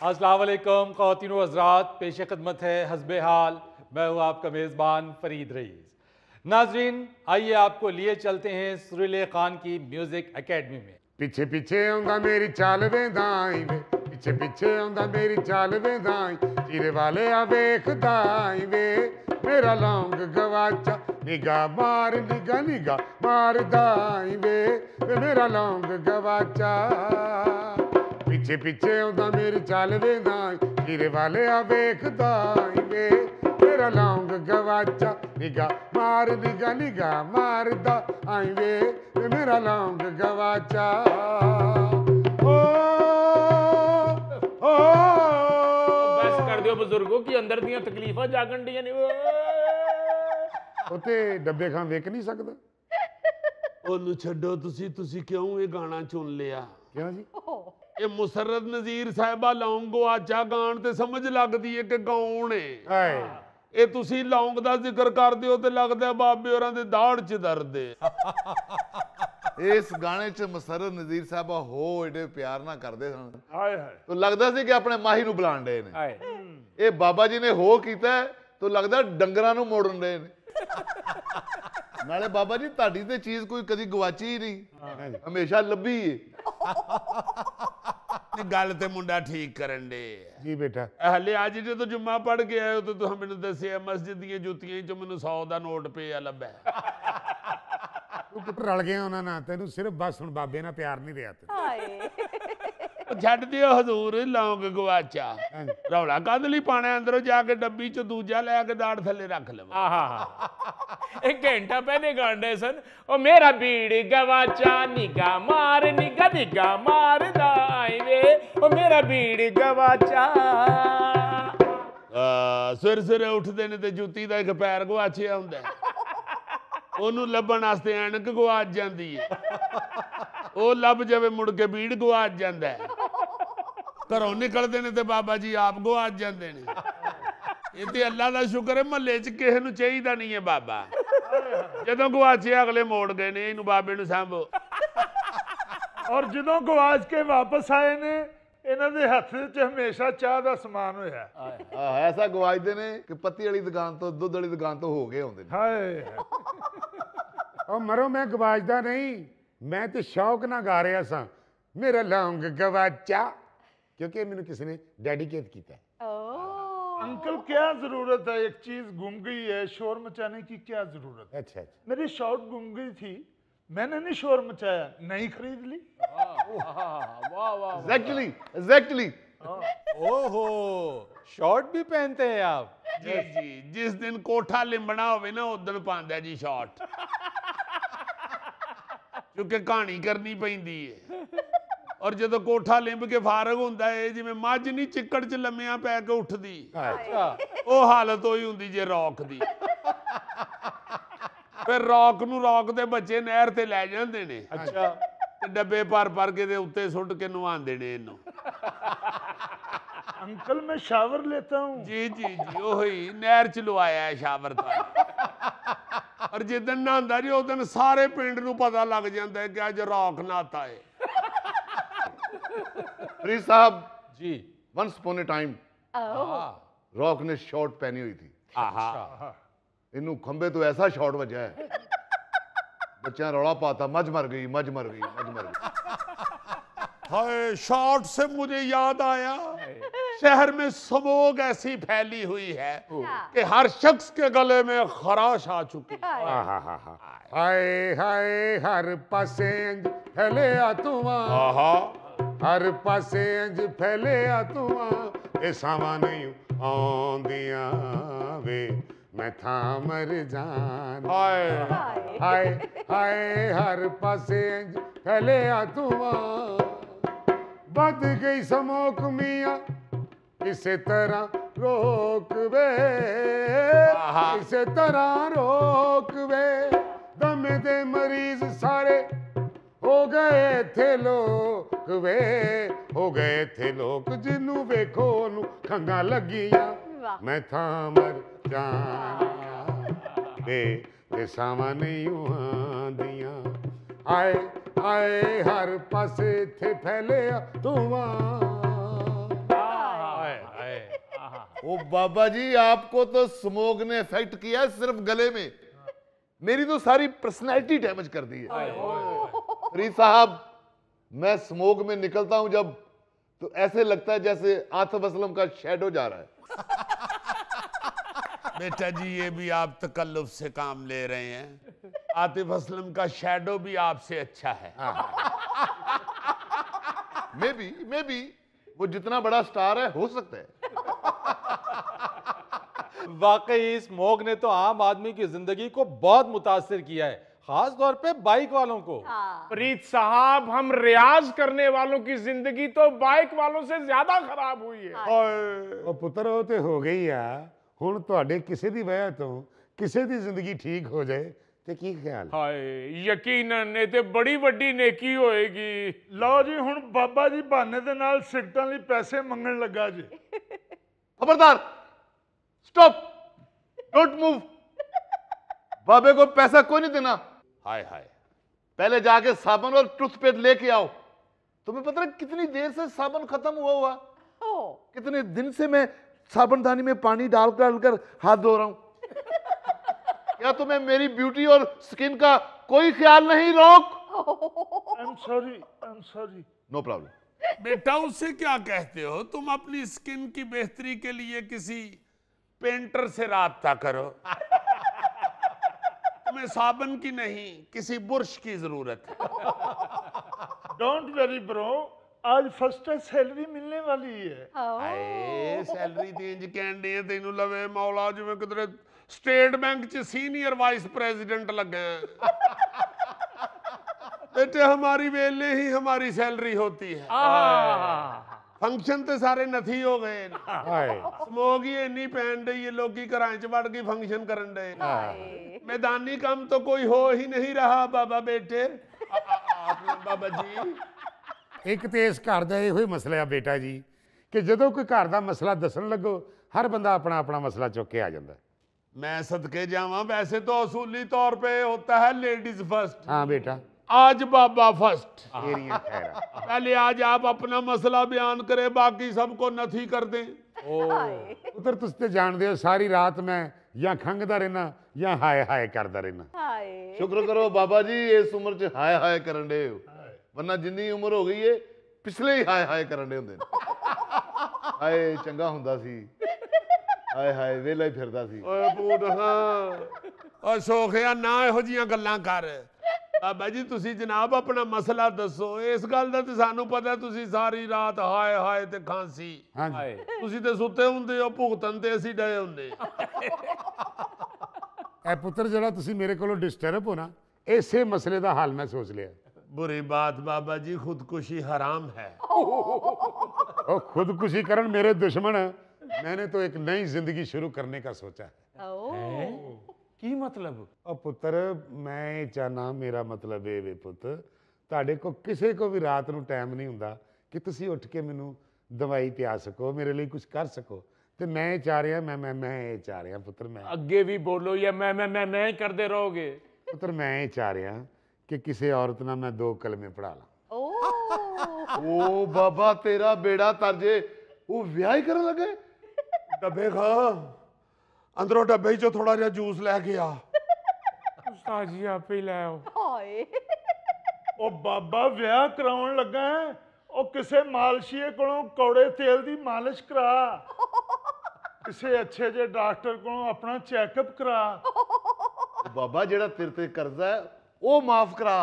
अस्सलाम वालेकुम ख़वातीन व हज़रात, पेश खदमत है हस्बे हाल। मैं हूँ आपका मेज़बान फरीद रईस। नाजरीन, आइए आपको लिए चलते हैं सुरीले खान की म्यूज़िक एकेडमी में। पिछे पिछे आंदा मेरी चाल वेंदाई वे, पिछे पिछे आंदा मेरी चाल वेंदाई, चीरे वाले आ वेखदाई वे, मेरा लौंग गवाचा निगाह मार निगाह निगाह मारदाई वे, मेरा लौंग गवाचा। पिछे पिछे आंदा मेरी चाल वेंदाई, चीरे वाले आ वेखदाई वे, मेरा लौंग गवाचा निगाह निगाह मारदा आई वे, मेरा लौंग गवाचा। ओ बस कर दियो बुजुर्गों की अंदर दियां तकलीफां जागण ਦੀਆਂ ਨੇ। ਉਤੇ ਡੱਬੇ ਖਾਂ ਵੇਖ ਨਹੀਂ ਸਕਦਾ। ਉਹਨੂੰ ਛੱਡੋ ਤੁਸੀਂ ਕਿਉਂ ਇਹ ਗਾਣਾ ਚੁਣ ਲਿਆ? ਕਿਉਂ ਜੀ? ਇਹ ਮੁਸਰਤ ਨਜ਼ੀਰ ਸਾਹਿਬਾ ਲੌਂਗ ਗਵਾਚਾ ਗਾਣ ਤੇ ਸਮਝ ਲੱਗਦੀ ਹੈ ਕਿ ਗਾਉਣ ਏ। ਹਾਏ ਇਹ ਤੁਸੀਂ ਲੌਂਗ ਦਾ ਜ਼ਿਕਰ ਕਰਦੇ ਹੋ ਤੇ ਲੱਗਦਾ ਬਾਬੇ ਹੋਰਾਂ ਦੇ ਦਾੜ 'ਚ ਦਰਦ ਏ। ਇਸ ਗਾਣੇ 'ਚ ਮੁਸਰਤ ਨਜ਼ੀਰ ਸਾਹਿਬਾ ਹੋ ਏਡੇ ਪਿਆਰ ਨਾਲ ਕਰਦੇ ਸਨ, ਹਾਏ ਹਾਏ ਤੋ ਲੱਗਦਾ ਸੀ ਕਿ ਆਪਣੇ ਮਾਹੀ ਨੂੰ ਬੁਲਾਣ ਡਏ ਨੇ। ਹਾਏ ਇਹ ਬਾਬਾ ਜੀ ਨੇ ਹੋ ਕੀਤਾ ਤੋ ਲੱਗਦਾ ਡੰਗਰਾਂ ਨੂੰ ਮੋੜਨ ਡਏ ਨੇ। ਨਾਲੇ ਬਾਬਾ ਜੀ ਤੁਹਾਡੀ ਤੇ ਚੀਜ਼ ਕੋਈ ਕਦੀ ਗਵਾਚੀ ਹੀ ਨਹੀਂ, ਹਮੇਸ਼ਾ ਲੱਭੀ ਏ। ਗੱਲ ਤੇ ਮੁੰਡਾ ਠੀਕ ਕਰਨ ਦੇ। ਜੀ ਬੇਟਾ, ਹਲੇ ਅੱਜ ਜਦੋਂ ਜੁਮਾ ਪੜ ਕੇ ਆਏ ਹੋ ਤੇ ਤੁਸੀਂ ਮੈਨੂੰ ਦੱਸਿਆ ਮਸਜਿਦ ਦੀਆਂ ਜੁੱਤੀਆਂ 'ਚ ਮੈਨੂੰ 100 ਦਾ ਨੋਟ ਪਿਆ ਲੱਭਾ। ਤੂੰ ਪੁੱਤ ਰਲ ਗਿਆ ਉਹਨਾਂ ਨਾਲ, ਤੈਨੂੰ ਸਿਰਫ ਬਸ ਹੁਣ ਬਾਬੇ ਨਾਲ ਪਿਆਰ ਨਹੀਂ ਰਿਹਾ। ਛੱਡ ਦਿਓ ਹਜ਼ੂਰ ਲੌਂਗ ਗਵਾਚਾ, ਰੌਲਾ ਕਦ ਲਈ ਪਾਣਾ? ਅੰਦਰੋਂ ਜਾ ਕੇ ਡੱਬੀ 'ਚ ਦੂਜਾ ਲੈ ਕੇ ਦਾੜ ਥੱਲੇ ਰੱਖ ਲਵਾਂ। ਆਹਾ एक घंटा पहले गांडे सन ओ मेरा बीड़ गवाचा निगाह मार दाई वे ओ मेरा बीड़ गवाचा। ਸਵੇਰੇ ਉੱਠਦੇ ਨੇ ਤੇ ਜੁੱਤੀ ਦਾ ਇੱਕ ਪੈਰ ਗਵਾਚਿਆ ਹੁੰਦਾ, ਉਹਨੂੰ ਲੱਭਣ ਵਾਸਤੇ ਐਨਕ ਗਵਾਚ ਜਾਂਦੀ ਹੈ। ਉਹ ਲੱਭ ਜਾਵੇ ਮੁੜ ਕੇ ਬੀੜ ਗਵਾਚ ਜਾਂਦਾ। ਘਰੋਂ ਨਿਕਲਦੇ ਨੇ ਤੇ ਬਾਬਾ ਜੀ ਆਪ ਗਵਾਚ ਜਾਂਦੇ ਨੇ। ਇਹ ਤੇ ਅੱਲਾ ਦਾ ਸ਼ੁਕਰ ਹੈ ਮਹੱਲੇ 'ਚ ਕਿਸੇ ਨੂੰ ਚਾਹੀਦਾ ਨਹੀਂ ਹੈ ਬਾਬਾ। ਜਦੋਂ ਗਵਾਚੇ ਅਗਲੇ ਮੋੜ ਗਏ ਨੇ, ਇਹਨੂੰ ਬਾਬੇ ਨੂੰ ਸਾਂਭੋ। ਔਰ ਜਦੋਂ ਗਵਾਚ ਕੇ ਵਾਪਸ ਆਏ ਨੇ, ਇਹਨਾਂ ਦੇ ਹੱਥ 'ਚ ਹਮੇਸ਼ਾ ਚਾਹ ਦਾ ਸਮਾਨ ਹੋਇਆ। ਐਸਾ ਗਵਾਚਦੇ ਨੇ ਕਿ ਪੱਤੀ ਵਾਲੀ ਦੁਕਾਨ ਤੋਂ ਦੁੱਧ ਵਾਲੀ ਦੁਕਾਨ ਤੋਂ ਹੋ ਗਏ ਹੁੰਦੇ ਨੇ। ਹਾਏ ਉਹ ਮਰੋ, ਮੈਂ ਗਵਾਚਦਾ ਨਹੀਂ, ਮੈਂ ਤੇ ਸ਼ੌਕ ਨਾਲ ਗਾ ਰਿਹਾ ਸਾਂ ਮੇਰਾ ਲੌਂਗ ਗਵਾਚਾ, ਕਿਉਂਕਿ ਮੈਨੂੰ ਕਿਸੇ ਨੇ ਡੈਡੀਕੇਟ ਕੀਤਾ। अंकल क्या जरूरत है, एक चीज गुम गई है, शोर मचाने की क्या जरूरत है? अच्छा, मेरी शॉर्ट गुम गई थी, मैंने नहीं शोर मचाया, नहीं खरीद ली। एग्जैक्टली ओहो, शॉर्ट भी पहनते हैं आप? जी, जिस दिन कोठा लिंबना होवे ना उदन पांदा जी शॉर्ट, क्योंकि कहानी करनी पैंदी है। और जो कोठा लिंब के फारग होंदा है, जिवें मझ नहीं चिक्कड़ च लम्मियां पै के उठदी, अच्छा, ਉਹ ਹਾਲਤ ਹੋਈ ਹੁੰਦੀ ਜੇ ਰੌਕ ਦੀ। ਫਿਰ ਰੌਕ ਨੂੰ ਰੌਕ ਦੇ ਬੱਚੇ ਨਹਿਰ ਤੇ ਲੈ ਜਾਂਦੇ ਨੇ। अच्छा, ਤੇ ਡੱਬੇ ਭਰ ਕੇ ਦੇ ਉੱਤੇ ਸੁੱਟ ਕੇ ਨਵਾਉਂਦੇ ਨੇ ਇਹਨੂੰ। अंकल मैं शावर लेता हूँ। ਜੀ ਉਹੀ ਨਹਿਰ ਚ ਲਵਾਇਆ ਹੈ ਸ਼ਾਵਰ ਤਾਂ। ਔਰ ਜਿੱਦਣ ਨਹਾਉਂਦਾ ਜੀ ਉਦੋਂ ਸਾਰੇ ਪਿੰਡ ਨੂੰ ਪਤਾ ਲੱਗ ਜਾਂਦਾ ਹੈ ਕਿ ਅੱਜ ਰੌਕ ਨਹਾਤਾ ਹੈ। फरीद साहब, जी, once upon a time Rock ने शॉट पहनी हुई थी। इनू खंबे तो ऐसा शॉट वजा है, बच्चा रौला पाता मझ मर गई। हाय, शॉट से मुझे याद आया, शहर में स्मोक ऐसी फैली हुई है कि हर शख्स के गले में खराश आ चुकी है। ਹਾਏ ਹਾਏ ਹਰ ਪਾਸੇ ਇੰਜ ਫੈਲਿਆ ਧੂਆਂ, आहा, ਹਰ ਪਾਸੇ ਇੰਜ ਫੈਲਿਆ ਧੂਆਂ, ਇਹ ਸਾਵਾਂ ਨਹੀਂ ਆਉਂਦੀਆਂ ਵੇ, ਮੈਂ ਥਾਂ ਮਰ ਜਾਣ। हाय ਹਾਏ ਹਾਏ ਹਰ ਪਾਸੇ ਇੰਜ ਫੈਲਿਆ ਧੂਆਂ, ਵੱਧ ਗਈ ਸਮੋਕ ਮੀਆਂ ਇਸੇ ਤਰ੍ਹਾਂ ਰੋਕ ਵੇ, ਇਸੇ ਤਰ੍ਹਾਂ ਰੋਕ ਵੇ, ਦਮੇ ਦੇ ਮਰੀਜ਼ ਸਾਰੇ ਹੋ ਗਏ ਇੱਥੇ ਲੋਕ ਵੇ, ਹੋ ਗਏ ਇੱਥੇ ਲੋਕ, ਜਿਹਨੂੰ ਵੇਖੋ ਉਹਨੂੰ ਖੰਘਾਂ ਲੱਗੀਆਂ, ਮੈਂ ਥਾਂ ਮਰ ਜਾਣਾ ਵੇ, ਤੇ ਸਾਵਾਂ ਨਹੀਂ ਆਉਂਦੀਆਂ। ਆਏ ਆਏ ਹਰ ਪਾਸੇ ਇੱਥੇ ਫੈਲਿਆ ਧੂਆਂ। ओ बाबा जी, आपको तो स्मोक ने इफेक्ट किया है सिर्फ गले में, मेरी तो सारी पर्सनैलिटी डैमेज कर दी है। फरीद साहब, मैं स्मोक में निकलता हूं जब, तो ऐसे लगता है जैसे आतिफ असलम का शैडो जा रहा है। बेटा जी, ये भी आप तकल्लुफ से काम ले रहे हैं। आतिफ असलम का शैडो भी आपसे अच्छा है। मे बी वो जितना बड़ा स्टार है हो सकता है। वाकई स्मोक ने तो आम आदमी की जिंदगी को बहुत मुतासिर किया है, खास तौर पे बाइक वालों को। फरीद साहब, हम रियाज करने वालों की जिंदगी तो बाइक वालों से ज्यादा खराब हुई है। ਉਹ ਪੁੱਤਰ ਉਹ ਤੇ ਹੋ ਗਈ ਆ, ਹੁਣ ਤੁਹਾਡੇ ਕਿਸੇ ਦੀ ਵਜ੍ਹਾ ਤੋਂ ਕਿਸੇ ਦੀ ਜ਼ਿੰਦਗੀ ਠੀਕ ਹੋ ਜਾਏ ਤੇ ਕੀ ਖਿਆਲ? ਹਾਏ, ਯਕੀਨਨ ਇਹ ਤੇ ਬੜੀ ਵੱਡੀ ਨੇਕੀ ਹੋਏਗੀ। ਲਓ ਜੀ, ਹੁਣ ਬਾਬਾ ਜੀ ਬਹਾਨੇ ਦੇ ਨਾਲ ਸਿਗਰਟਾਂ ਲਈ ਪੈਸੇ ਮੰਗਣ ਲੱਗਾ ਜੀ। खबरदार, स्टॉप, डोंट मूव। बाबे को पैसा कोई नहीं देना। हाय हाय, पहले जाके साबुन और टूथपेस्ट लेके आओ। तुम्हें पता है कितनी देर से साबुन खत्म हुआ कितने दिन से मैं साबुनदानी में पानी डालकर हाथ धो रहा हूं। क्या तुम्हें मेरी ब्यूटी और स्किन का कोई ख्याल नहीं? रोक। I am sorry. No problem. बेटा उससे क्या कहते हो? तुम अपनी स्किन की बेहतरी के लिए किसी पेंटर से राब्ता करो। तुम्हें साबुन की नहीं, किसी बुर्श की जरूरत है। डोंट वेरी ब्रो, आज फर्स्ट सैलरी मिलने वाली है। हाय, सैलरी ਤੇ ਇੰਜ ਕਹਿੰਦੇ ਆ ਤੈਨੂੰ ਲਵੇ ਮੌਲਾ ਜਿਵੇਂ ਕਿਧਰੇ स्टेट बैंक च सीनियर वाइस प्रेसिडेंट लगे। बेटे हमारी वेले ही हमारी सैलरी होती है। फंक्शन तो सारे नथी हो गए, स्मोक ही इन्नी पैन रही है, लोग घरां च वड़ के फंक्शन करन डे। मैदानी काम तो कोई हो ही नहीं रहा बाबा बेटे। बाबा जी, ਇੱਕ ਤੇ ਇਸ ਘਰ ਦਾ ਇਹੋ ਹੀ ਮਸਲਾ ਹੈ ਬੇਟਾ ਜੀ ਕਿ ਜਦੋਂ ਕੋਈ ਘਰ ਦਾ ਮਸਲਾ ਦੱਸਣ ਲੱਗੋ, ਹਰ ਬੰਦਾ ਆਪਣਾ ਆਪਣਾ ਮਸਲਾ ਚੁੱਕ ਕੇ ਆ ਜਾਂਦਾ। मैं सदके जावा, वैसे तो असूली तौर पे होता है लेडीज फर्स्ट। हाँ बेटा, आज बाबा फर्स्ट। तेरियां खैरां। पहले आज आप अपना मसला बयान करें, बाकी सबको नथी कर दें। ਪੁੱਤਰ ਤੁਸੀਂ ਤੇ ਜਾਣਦੇ ਹੋ ਸਾਰੀ ਰਾਤ ਮੈਂ ਜਾਂ ਖੰਘਦਾ ਰਹਿਣਾ ਜਾਂ ਹਾਏ ਹਾਏ ਕਰਦਾ ਰਹਿਣਾ। शुक्र करो बाबा जी, इस उम्र च हाय हाय करन डे हो, वरना जिन्नी उम्र हो गई है पिछले ही हाय हाय करन डे हुंदे ने। हाय चंगा हुंदा सी, हाय हाय वेला ही फिरदा सी। ਓਏ ਬੂਢਾ, ਓ ਸੋਖਿਆ ਨਾ ਇਹੋ ਜੀਆਂ ਗੱਲਾਂ ਕਰ। ਬਾਬਾ ਜੀ ਤੁਸੀਂ ਜਨਾਬ ਆਪਣਾ ਮਸਲਾ ਦੱਸੋ। ਇਸ ਗੱਲ ਦਾ ਤੇ ਸਾਨੂੰ ਪਤਾ ਤੁਸੀਂ ਸਾਰੀ ਰਾਤ ਹਾਏ ਹਾਏ ਤੇ ਖਾਂਸੀ। ਹਾਂਜੀ, ਤੁਸੀਂ ਤੇ ਸੁੱਤੇ ਹੁੰਦੇ ਹੋ, ਭੁਗਤਣ ਤੇ ਅਸੀਂ ਡਏ ਹੁੰਦੇ। ਇਹ ਪੁੱਤਰ ਜਿਹੜਾ ਤੁਸੀਂ ਮੇਰੇ ਕੋਲੋਂ ਡਿਸਟਰਬ ਹੋ ਨਾ, ਇਸੇ ਮਸਲੇ ਦਾ ਹੱਲ ਮੈਂ ਸੋਚ ਲਿਆ। बुरी बात बाबा जी, खुदकुशी हराम है। ਉਹ ਖੁਦਕੁਸ਼ੀ ਕਰਨ ਮੇਰੇ ਦੁਸ਼ਮਣ, मैंने तो एक नई जिंदगी शुरू करने का सोचा है। की मतलब? ਉਹ ਪੁੱਤਰ ਮੈਂ ਇਹ ਚਾਹਨਾ, ਮੇਰਾ ਮਤਲਬ ਇਹ ਵੇ ਪੁੱਤ, ਤੁਹਾਡੇ ਕੋ ਕਿਸੇ ਕੋ ਵੀ ਰਾਤ ਨੂੰ ਟਾਈਮ ਨਹੀਂ ਹੁੰਦਾ ਕਿ ਤੁਸੀਂ ਉੱਠ ਕੇ ਮੈਨੂੰ ਦਵਾਈ ਪਿਆ ਸਕੋ, ਮੇਰੇ ਲਈ ਕੁਝ ਕਰ ਸਕੋ। ਤੇ ਮੈਂ ਇਹ ਚਾਹ ਰਿਹਾ, ਮੈਂ ਇਹ ਚਾਹ ਰਿਹਾ ਪੁੱਤਰ, ਮੈਂ ਅੱਗੇ ਵੀ ਬੋਲੋ ਜਾਂ ਮੈਂ ਹੀ ਕਰਦੇ ਰਹੋਗੇ? ਪੁੱਤਰ ਮੈਂ ਇਹ ਚਾਹ ਰਿਹਾ ਕਿ ਕਿਸੇ ਔਰਤ ਨਾਲ ਮੈਂ 2 ਕਲਮੇ ਪੜਾ ਲਾਂ। ओ बाबा तेरा बेड़ा तरजे, वो ब्याह ही करन लगे। डब्बे खा, अंदरों डब्बे चो थोड़ा जिहा जूस लैके आ। ਉਸਤਾਦ ਜੀ ਆਪੇ ਹੀ ਲੈ ਆਓ। ਉਹ ਬਾਬਾ ਵਿਆਹ ਕਰਾਉਣ ਲੱਗਾ ਹੈ, ਉਹ ਕਿਸੇ ਮਾਲਸ਼ੀਏ ਕੋਲੋਂ ਕੌੜੇ ਤੇਲ ਦੀ ਮਾਲਿਸ਼ ਕਰਾ, ਕਿਸੇ ਅੱਛੇ ਜਿਹੇ ਡਾਕਟਰ ਕੋਲੋਂ ਆਪਣਾ ਚੈੱਕਅਪ ਕਰਾ। बाबा जेड़ा तेरे ते कर्जा है वो माफ करा,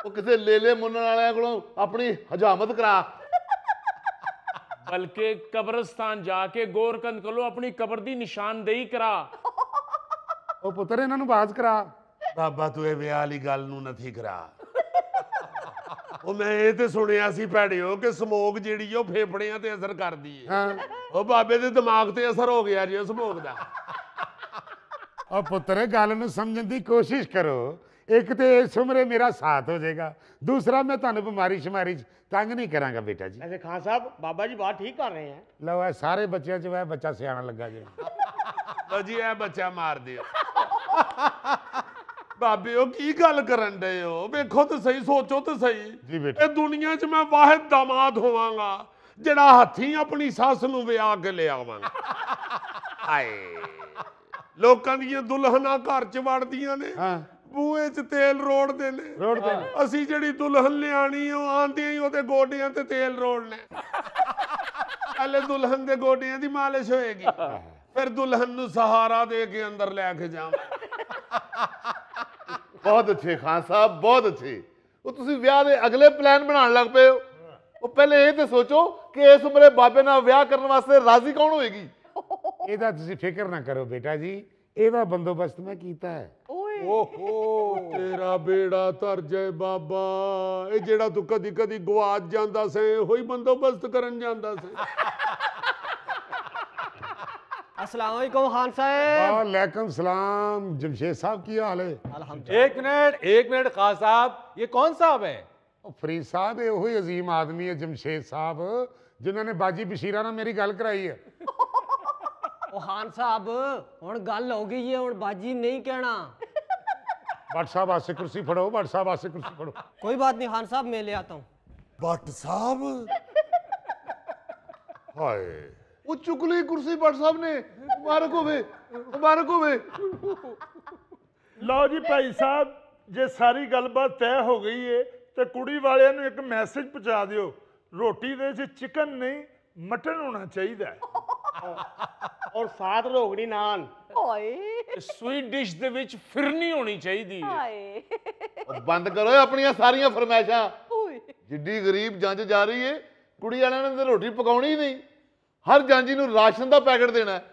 वो किसी लेले मुन्नन वालियां कोलों अपनी हजामत करा। ਬਲਕਿ ਕਬਰਸਤਾਨ ਜਾ ਕੇ ਗੋਰਕੰਦ ਕੋਲੋਂ ਆਪਣੀ ਕਬਰ ਦੀ ਨਿਸ਼ਾਨਦੇਹੀ ਕਰਾ। ਉਹ ਪੁੱਤਰ ਇਹਨਾਂ ਨੂੰ ਬਾਜ਼ ਕਰਾ। ਬਾਬਾ ਤੂੰ ਇਹ ਵਿਆਹ ਵਾਲੀ ਗੱਲ ਨੂੰ ਨਥੀ ਕਰਾ। ਉਹ ਮੈਂ ਇਹ ਤੇ ਸੁਣਿਆ ਸੀ ਭੈੜਿਓ ਕਿ ਸਮੋਕ ਜਿਹੜੀ ਉਹ ਫੇਫੜਿਆਂ ਤੇ ਅਸਰ ਕਰਦੀ ਹੈ। ਹਾਂ, ਉਹ ਬਾਬੇ ਦੇ ਦਿਮਾਗ ਤੇ ਅਸਰ ਹੋ ਗਿਆ ਜੀ ਉਹ ਸਮੋਕ ਦਾ। ਉਹ ਪੁੱਤਰ ਗੱਲ ਨੂੰ ਸਮਝਣ ਦੀ ਕੋਸ਼ਿਸ਼ ਕਰੋ। ਇੱਕ ਤੇ ਇਸ ਉਮਰੇ ਮੇਰਾ ਸਾਥ ਹੋ ਜਾਏਗਾ, ਦੂਸਰਾ ਮੈਂ ਤੁਹਾਨੂੰ ਬਿਮਾਰੀ ਸ਼ਮਾਰੀ ਚ ਤੰਗ ਨਹੀਂ ਕਰਾਂਗਾ ਬੇਟਾ ਜੀ। वैसे खान साहब बाबा जी बात ठीक कर रहे हैं। ਲਓ ਇਹ ਸਾਰੇ ਬੱਚਿਆਂ ਚ ਵੈ ਬੱਚਾ ਸਿਆਣਾ ਲੱਗਾ ਜੀ। ਲਓ ਜੀ ਇਹ ਬੱਚਾ ਮਾਰ ਦਿਓ। ਬਾਬੇ ਉਹ ਕੀ ਗੱਲ ਕਰਨ ਡਏ ਹੋ? ਵੇਖੋ ਤੇ ਸਹੀ, ਸੋਚੋ ਤੇ ਸਹੀ। ਜੀ ਬੇਟਾ। ਇਹ ਦੁਨੀਆ 'ਚ ਮੈਂ ਵਾਹਿਦ ਦਾਮਾਦ ਹੋਵਾਂਗਾ ਜਿਹੜਾ ਹੱਥੀਂ ਆਪਣੀ ਸੱਸ ਨੂੰ ਵਿਆਹ ਕੇ ਲਿਆਵਾਂਗਾ। ਹਾਏ ਲੋਕਾਂ ਦੀਆਂ ਦੁਲਹਨਾਂ ਘਰ ਚ ਵੜਦੀਆਂ ਨੇ, ਹਾਂ ਬੂਹੇ 'ਚ ਤੇਲ ਰੋੜਦੇ ਨੇ। ਰੋਡ ਤੇ ਅਸੀਂ ਜਿਹੜੀ ਦੁਲਹਨ ਲਿਆਣੀ ਉਹ ਆਂਦੀਆਂ ਹੀ ਉਹਦੇ ਗੋਡਿਆਂ ਤੇ ਤੇਲ ਰੋੜਨਾ। ਪਹਿਲੇ ਦੁਲਹਨ ਦੇ ਗੋਡਿਆਂ ਦੀ ਮਾਲਿਸ਼ ਹੋਏਗੀ, ਫਿਰ ਦੁਲਹਨ ਨੂੰ ਸਹਾਰਾ ਦੇ ਕੇ ਅੰਦਰ ਲੈ ਕੇ ਜਾਵਾਂ। ਬਹੁਤ ਅੱਛੇ ਖਾਨ ਸਾਹਿਬ, ਬਹੁਤ ਅੱਛੇ। ਉਹ ਤੁਸੀਂ ਵਿਆਹ ਦੇ ਅਗਲੇ ਪਲਾਨ ਬਣਾਉਣ ਲੱਗ ਪਏ ਹੋ। ਉਹ ਪਹਿਲੇ ਇਹ ਤੇ ਸੋਚੋ ਕਿ ਇਸ ਉਮਰੇ ਬਾਬੇ ਨਾਲ ਵਿਆਹ ਕਰਨ ਵਾਸਤੇ ਰਾਜ਼ੀ ਕੌਣ ਹੋਏਗੀ। ਇਹਦਾ ਤੁਸੀਂ ਫਿਕਰ ਨਾ ਕਰੋ ਬੇਟਾ ਜੀ, ਇਹਦਾ ਬੰਦੋਬਸਤ ਮੈਂ ਕੀਤਾ ਹੈ। ਓਹੋ ਤੇਰਾ ਬੇੜਾ ਧਰ ਜਾਏ ਬਾਬਾ। ਇਹ ਜਿਹੜਾ ਤੂੰ ਕਦੀ ਕਦੀ ਗਵਾਚ ਜਾਂਦਾ ਸੀ ਉਹੀ ਬੰਦੋਬਸਤ ਕਰਨ ਜਾਂਦਾ ਸੀ। अस्सलाम वालेकुम खान साहब। वालेकुम सलाम जमशेद साहब, की हाल है? एक मिनट खान साहब, ये कौन साहब है? ਉਹ ਫਰੀਦ ਸਾਹਿਬ ਇਹ ਉਹੀ ਅਜ਼ੀਮ ਆਦਮੀ ਹੈ ਜਮਸ਼ੇਦ ਸਾਹਿਬ ਜਿਨ੍ਹਾਂ ਨੇ ਬਾਜੀ ਬਸ਼ੀਰਾ ਨਾਲ ਮੇਰੀ ਗੱਲ ਕਰਾਈ ਹੈ। ओ खान साहब हुण गल हो गई है, हुण बाजी नहीं कहना। भट्ट साहब आसे कुर्सी फड़ो, भट्ट साहब आसे कुर्सी फड़ो। कोई बात नहीं खान साहब, मैं ले आता हूँ। भट्ट साहब हाय ਉਹ ਚੁੱਕ ਲਈ ਕੁਰਸੀ ਭੱਟ ਸਾਹਿਬ ਨੇ। ਮੁਬਾਰਕ ਹੋਵੇ, ਮੁਬਾਰਕ ਹੋਵੇ। ਲਓ ਜੀ ਭਾਈ ਸਾਹਿਬ, ਜੇ ਸਾਰੀ ਗੱਲਬਾਤ ਤੈਅ ਹੋ ਗਈ ਏ ਤੇ ਕੁੜੀ ਵਾਲਿਆਂ ਨੂੰ ਇੱਕ ਮੈਸੇਜ ਪਹੁੰਚਾ ਦਿਓ, ਰੋਟੀ ਦੇ ਵਿੱਚ ਚਿਕਨ ਨਹੀਂ ਮਟਨ ਹੋਣਾ ਚਾਹੀਦਾ ਹੈ। और साथ रोगड़ी नान। ਸਵੀਟ ਡਿਸ਼ ਦੇ ਵਿੱਚ ਫਿਰਨੀ ਹੋਣੀ ਚਾਹੀਦੀ ਹੈ। ਉਹ ਬੰਦ ਕਰੋ ਆਪਣੀਆਂ ਸਾਰੀਆਂ ਫਰਮਾਇਸ਼ਾਂ। ਜਿੱਡੀ ਗਰੀਬ ਜੰਜ ਜਾ ਰਹੀ ਏ, ਕੁੜੀ ਵਾਲਿਆਂ ਨੇ ਤਾਂ ਰੋਟੀ ਪਕਾਉਣੀ ਹੀ ਨਹੀਂ, ਹਰ ਜਾਂਜੀ ਨੂੰ ਰਾਸ਼ਨ ਦਾ ਪੈਕਟ ਦੇਣਾ ਹੈ।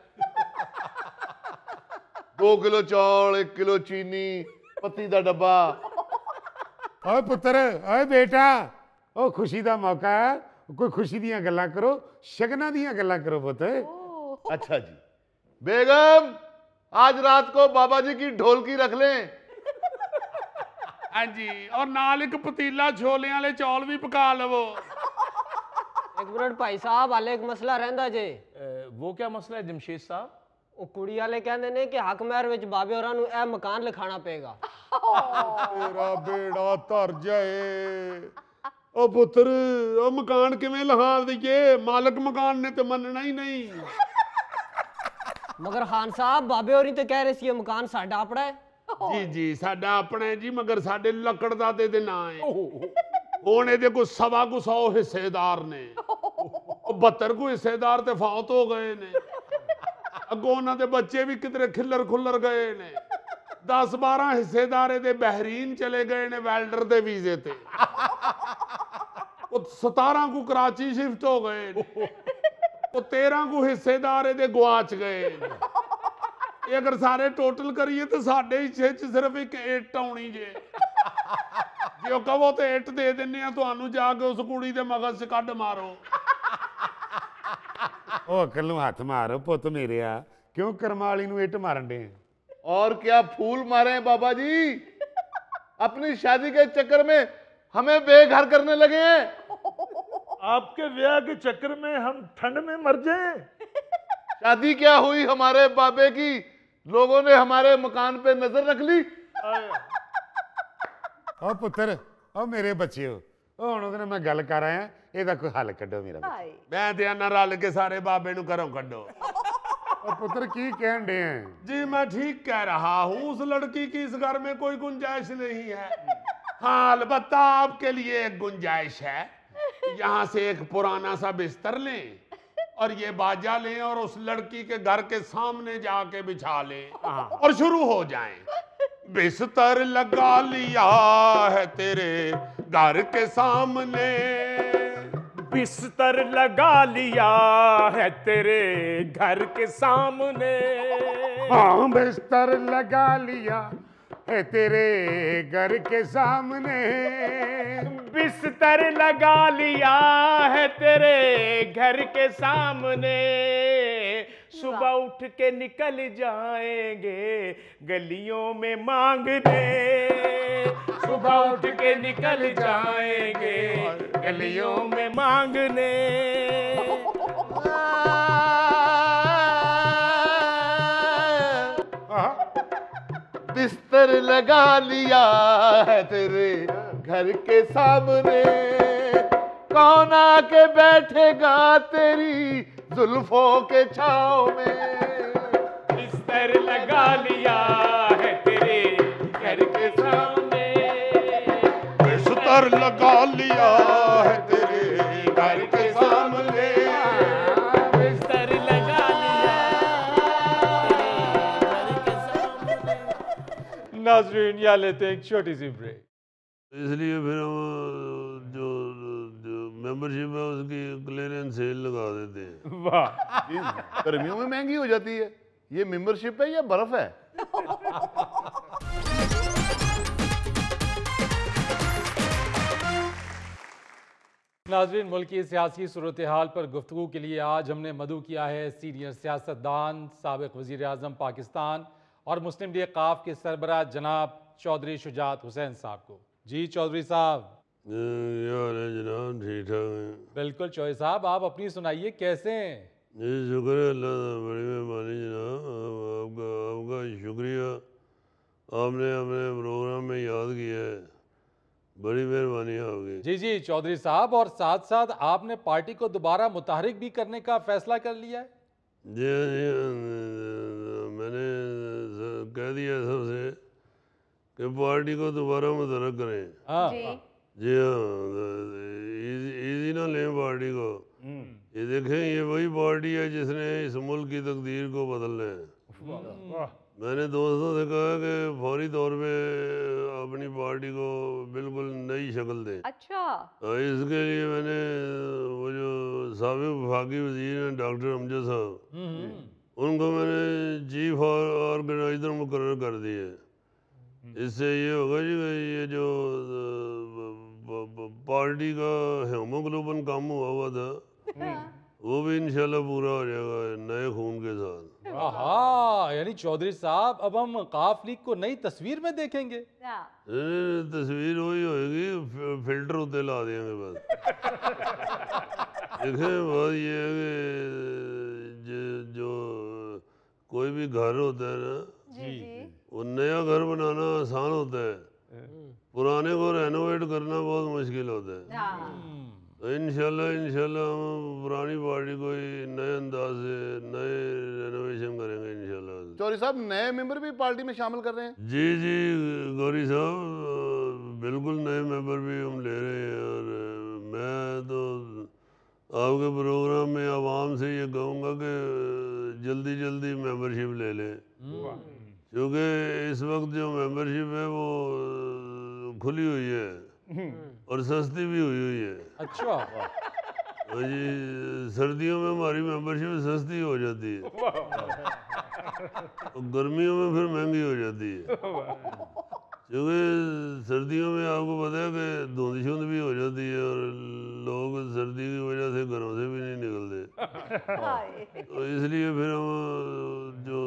2 ਕਿਲੋ ਚੌਲ, 1 ਕਿਲੋ ਚੀਨੀ, ਪੱਤੀ ਦਾ ਡੱਬਾ। ਓਏ ਪੁੱਤਰ, ਓਏ ਬੇਟਾ, ਉਹ ਖੁਸ਼ੀ ਦਾ ਮੌਕਾ ਹੈ, ਕੋਈ ਖੁਸ਼ੀ ਦੀਆਂ ਗੱਲਾਂ ਕਰੋ, ਸ਼ਗਨਾਂ ਦੀਆਂ ਗੱਲਾਂ ਕਰੋ ਪੁੱਤ। अच्छा जी, बेगम आज रात को बाबा जी की ढोलकी रख लें। ਹਾਂਜੀ ਔਰ ਨਾਲ ਇੱਕ ਪਤੀਲਾ ਛੋਲਿਆਂ ਵਾਲੇ ਚੌਲ ਵੀ ਪਕਾ ਲਵੋ। एक मिनट भाई साहब, हाले एक मसला रहिंदा जे। वो क्या मसला है जमशेद साहब? ਉਹ ਕੁੜੀ ਵਾਲੇ ਕਹਿੰਦੇ ਨੇ ਕਿ ਹੱਕ ਮਹਿਰ ਵਿੱਚ ਬਾਬੇ ਹੋਰਾਂ ਨੂੰ ਇਹ ਮਕਾਨ ਲਿਖਾਣਾ ਪਏਗਾ। ਤੇਰਾ ਬੇੜਾ ਧਰ ਜਾਏ। ਉਹ ਪੁੱਤਰ ਉਹ ਮਕਾਨ ਕਿਵੇਂ ਲਿਖਾ ਦਈਏ? ਮਾਲਕ ਮਕਾਨ ਨੇ ਤੇ ਮੰਨਣਾ ਹੀ ਨਹੀਂ। ਮਗਰ ਖਾਨ ਸਾਹਿਬ ਬਾਬੇ ਹੋਰੀ ਤੇ ਕਹਿ ਰਹੇ ਸੀ ਇਹ ਮਕਾਨ ਸਾਡਾ ਆਪਣਾ ਹੈ। ਜੀ ਜੀ ਸਾਡਾ ਆਪਣਾ ਹੈ ਜੀ, ਮਗਰ ਸਾਡੇ ਲੱਕੜ ਦਾ ਦੇ ਨਾਂ ਹੈ। ਹੁਣ ਇਹਦੇ ਕੋਈ 100 ਹਿੱਸੇਦਾਰ ਨੇ। ਉਹ 72 ਕੋ ਹਿੱਸੇਦਾਰ ਤੇ ਫੌਤ ਹੋ ਗਏ ਨੇ। ਅੱਗੋਂ ਉਹਨਾਂ ਦੇ ਬੱਚੇ ਵੀ ਕਿਧਰੇ ਖਿੱਲਰ ਖੁੱਲਰ ਗਏ ਨੇ। 10-12 ਹਿੱਸੇਦਾਰ ਇਹਦੇ ਬਹਿਰੀਨ ਚਲੇ ਗਏ ਨੇ ਵੈਲਡਰ ਦੇ ਵੀਜ਼ੇ ਤੇ। ਉਹ 17 ਕੋ ਕਰਾਚੀ ਸ਼ਿਫਟ ਹੋ ਗਏ ਨੇ। ਉਹ 13 ਕੋ ਹਿੱਸੇਦਾਰ ਇਹਦੇ ਗਵਾਚ ਗਏ ਨੇ। ਇਹ ਅਗਰ ਸਾਰੇ ਟੋਟਲ ਕਰੀਏ ਤਾਂ ਸਾਡੇ ਹਿੱਸੇ 'ਚ ਸਿਰਫ ਇੱਕ ਇੱਟ ਆਉਣੀ ਜੇ। ਜੇ ਉਹ ਕਹੋ ਤੇ ਇੱਟ ਦੇ ਦਿੰਨੇ ਆ ਤੁਹਾਨੂੰ, ਜਾ ਕੇ ਉਸ ਕੁੜੀ ਦੇ ਮਗਜ਼ 'ਚ ਕੱਢ ਮਾਰੋ। ਉਹ ਅਕਲ ਨੂੰ ਹੱਥ ਮਾਰੋ ਪੁੱਤ ਮੇਰਿਆ, ਕਿਉਂ ਕਰਮਾਲੀ ਨੂੰ ਇੱਟ ਮਾਰਨ ਦੇ? और क्या फूल मारे हैं बाबा जी, अपनी शादी के चक्कर में हमें बेघर करने लगे हैं। आपके ब्याह के चक्कर में हम ठंड में मर जाएं। शादी क्या हुई हमारे बाबे की, लोगों ने हमारे मकान पे नजर रख ली। ਉਹ ਪੁੱਤਰ, ਉਹ ਮੇਰੇ ਬੱਚਿਓ, ਉਹ ਹੁਣ ਉਹਦੇ ਨਾਲ ਮੈਂ ਗੱਲ ਕਰ ਆਇਆ, ਇਹਦਾ ਕੋਈ ਹੱਲ ਕੱਢੋ ਮੇਰਾ ਬੱਚਾ। ਮੈਂ ਤੇ ਆਨਾ ਰਲ ਕੇ ਸਾਰੇ ਬਾਬੇ ਨੂੰ ਘਰੋਂ ਕੱਢੋ। ਉਹ ਪੁੱਤਰ ਕੀ ਕਹਿਣ ਦੇ ਆ? जी मैं ठीक कह रहा हूँ, उस लड़की की इस घर में कोई गुंजाइश नहीं है। हाँ अलबत्ता आपके लिए एक गुंजाइश है। यहाँ से एक पुराना सा बिस्तर लें और ये बाजा लें और उस लड़की के घर के सामने जाके बिछा लें और शुरू हो जाएं। बिस्तर लगा लिया है तेरे घर के सामने, बिस्तर लगा लिया है तेरे घर के सामने। हाँ बिस्तर लगा लिया है तेरे घर के सामने। बिस्तर लगा लिया है तेरे घर के सामने। सुबह उठ के निकल जाएंगे गलियों में मांगने। सुबह उठ के निकल जाएंगे गलियों में मांगने। बिस्तर लगा लिया है तेरे घर के सामने, कौन आके बैठेगा तेरी जुल्फों के छाँव में। बिस्तर लगा लिया है तेरे घर के सामने, बिस्तर लगा लिया है तेरे घर के सामने। बिस्तर लगा लिया तेरे घर के सामने। नाजरीन यहाँ लेते हैं एक छोटी सी ब्रेक। इसलिए फिर हम जो मेंबरशिप है उसकी क्लियरेंस सेल लगा देते हैं। वाह, जी, गर्मियों में महंगी हो जाती है। ये मेंबरशिप है या बर्फ है? नाजरीन, मुल्क की सियासी सूरत हाल पर गुफ्तगू के लिए आज हमने मदऊ किया है सीनियर सियासतदान, साबिक वज़ीर आज़म पाकिस्तान और मुस्लिम लीग काफ के सरबराह जनाब चौधरी शुजात हुसैन साहब को। जी चौधरी साहब। यार जनाब ठीक ठाक हैं। बिल्कुल चौधरी साहब, आप अपनी सुनाइए, कैसे हैं? जी शुक्र है अल्लाह का, बड़ी मेहरबानी जनाब, आपका आपका शुक्रिया, आपने अपने प्रोग्राम में याद किया है, बड़ी मेहरबानी आपकी। जी जी चौधरी साहब, और साथ साथ आपने पार्टी को दोबारा मुतहरिक भी करने का फैसला कर लिया है। जी मैंने कह दिया सबसे कि पार्टी को दोबारा मुतहरिक करें। हाँ जी हाँ, इजी ना लें पार्टी को। ये देखें, ये वही पार्टी है जिसने इस मुल्क की तकदीर को बदलना है। मैंने दोस्तों से कहा कि फौरी तौर पे अपनी पार्टी को बिल्कुल नई शक्ल दें। अच्छा, इसके लिए मैंने वो जो साबिक वफाकी वज़ीर हैं डॉक्टर अमजद साहब, उनको मैंने चीफ ऑर्गेनाइजर मुकर्रर कर दिए। इससे ये होगा जी कि ये जो पार्टी का हीमोग्लोबिन कम हुआ था वो भी इंशाल्लाह पूरा हो जाएगा नए खून के साथ। आहा, यानी चौधरी साहब अब हम काफ लीग को नई तस्वीर में देखेंगे। तस्वीर वही होएगी, फिल्टर उते ला देंगे बस। देखें, बात ये है कि जो कोई भी घर होता है ना, वो नया घर बनाना आसान होता है, पुराने को रेनोवेट करना बहुत मुश्किल होता है। तो इंशाल्लाह हम पुरानी पार्टी को ही नए अंदाज से नए रेनोवेशन करेंगे इंशाल्लाह। चौधरी साहब, नए मेंबर भी पार्टी में शामिल कर रहे हैं? जी जी गौरी साहब, बिल्कुल नए मेंबर भी हम ले रहे हैं। और मैं तो आपके प्रोग्राम में आवाम से ये कहूँगा कि जल्दी जल्दी मेंबरशिप ले लें, क्योंकि इस वक्त जो मेंबरशिप है वो खुली हुई है और सस्ती भी हुई है। अच्छा जी, सर्दियों में हमारी मेंबरशिप सस्ती हो जाती है और गर्मियों में फिर महंगी हो जाती है, क्योंकि सर्दियों में आपको पता है कि धुंध शुंध भी हो जाती है और लोग सर्दी की वजह से घरों से भी नहीं निकलते। तो इसलिए फिर हम जो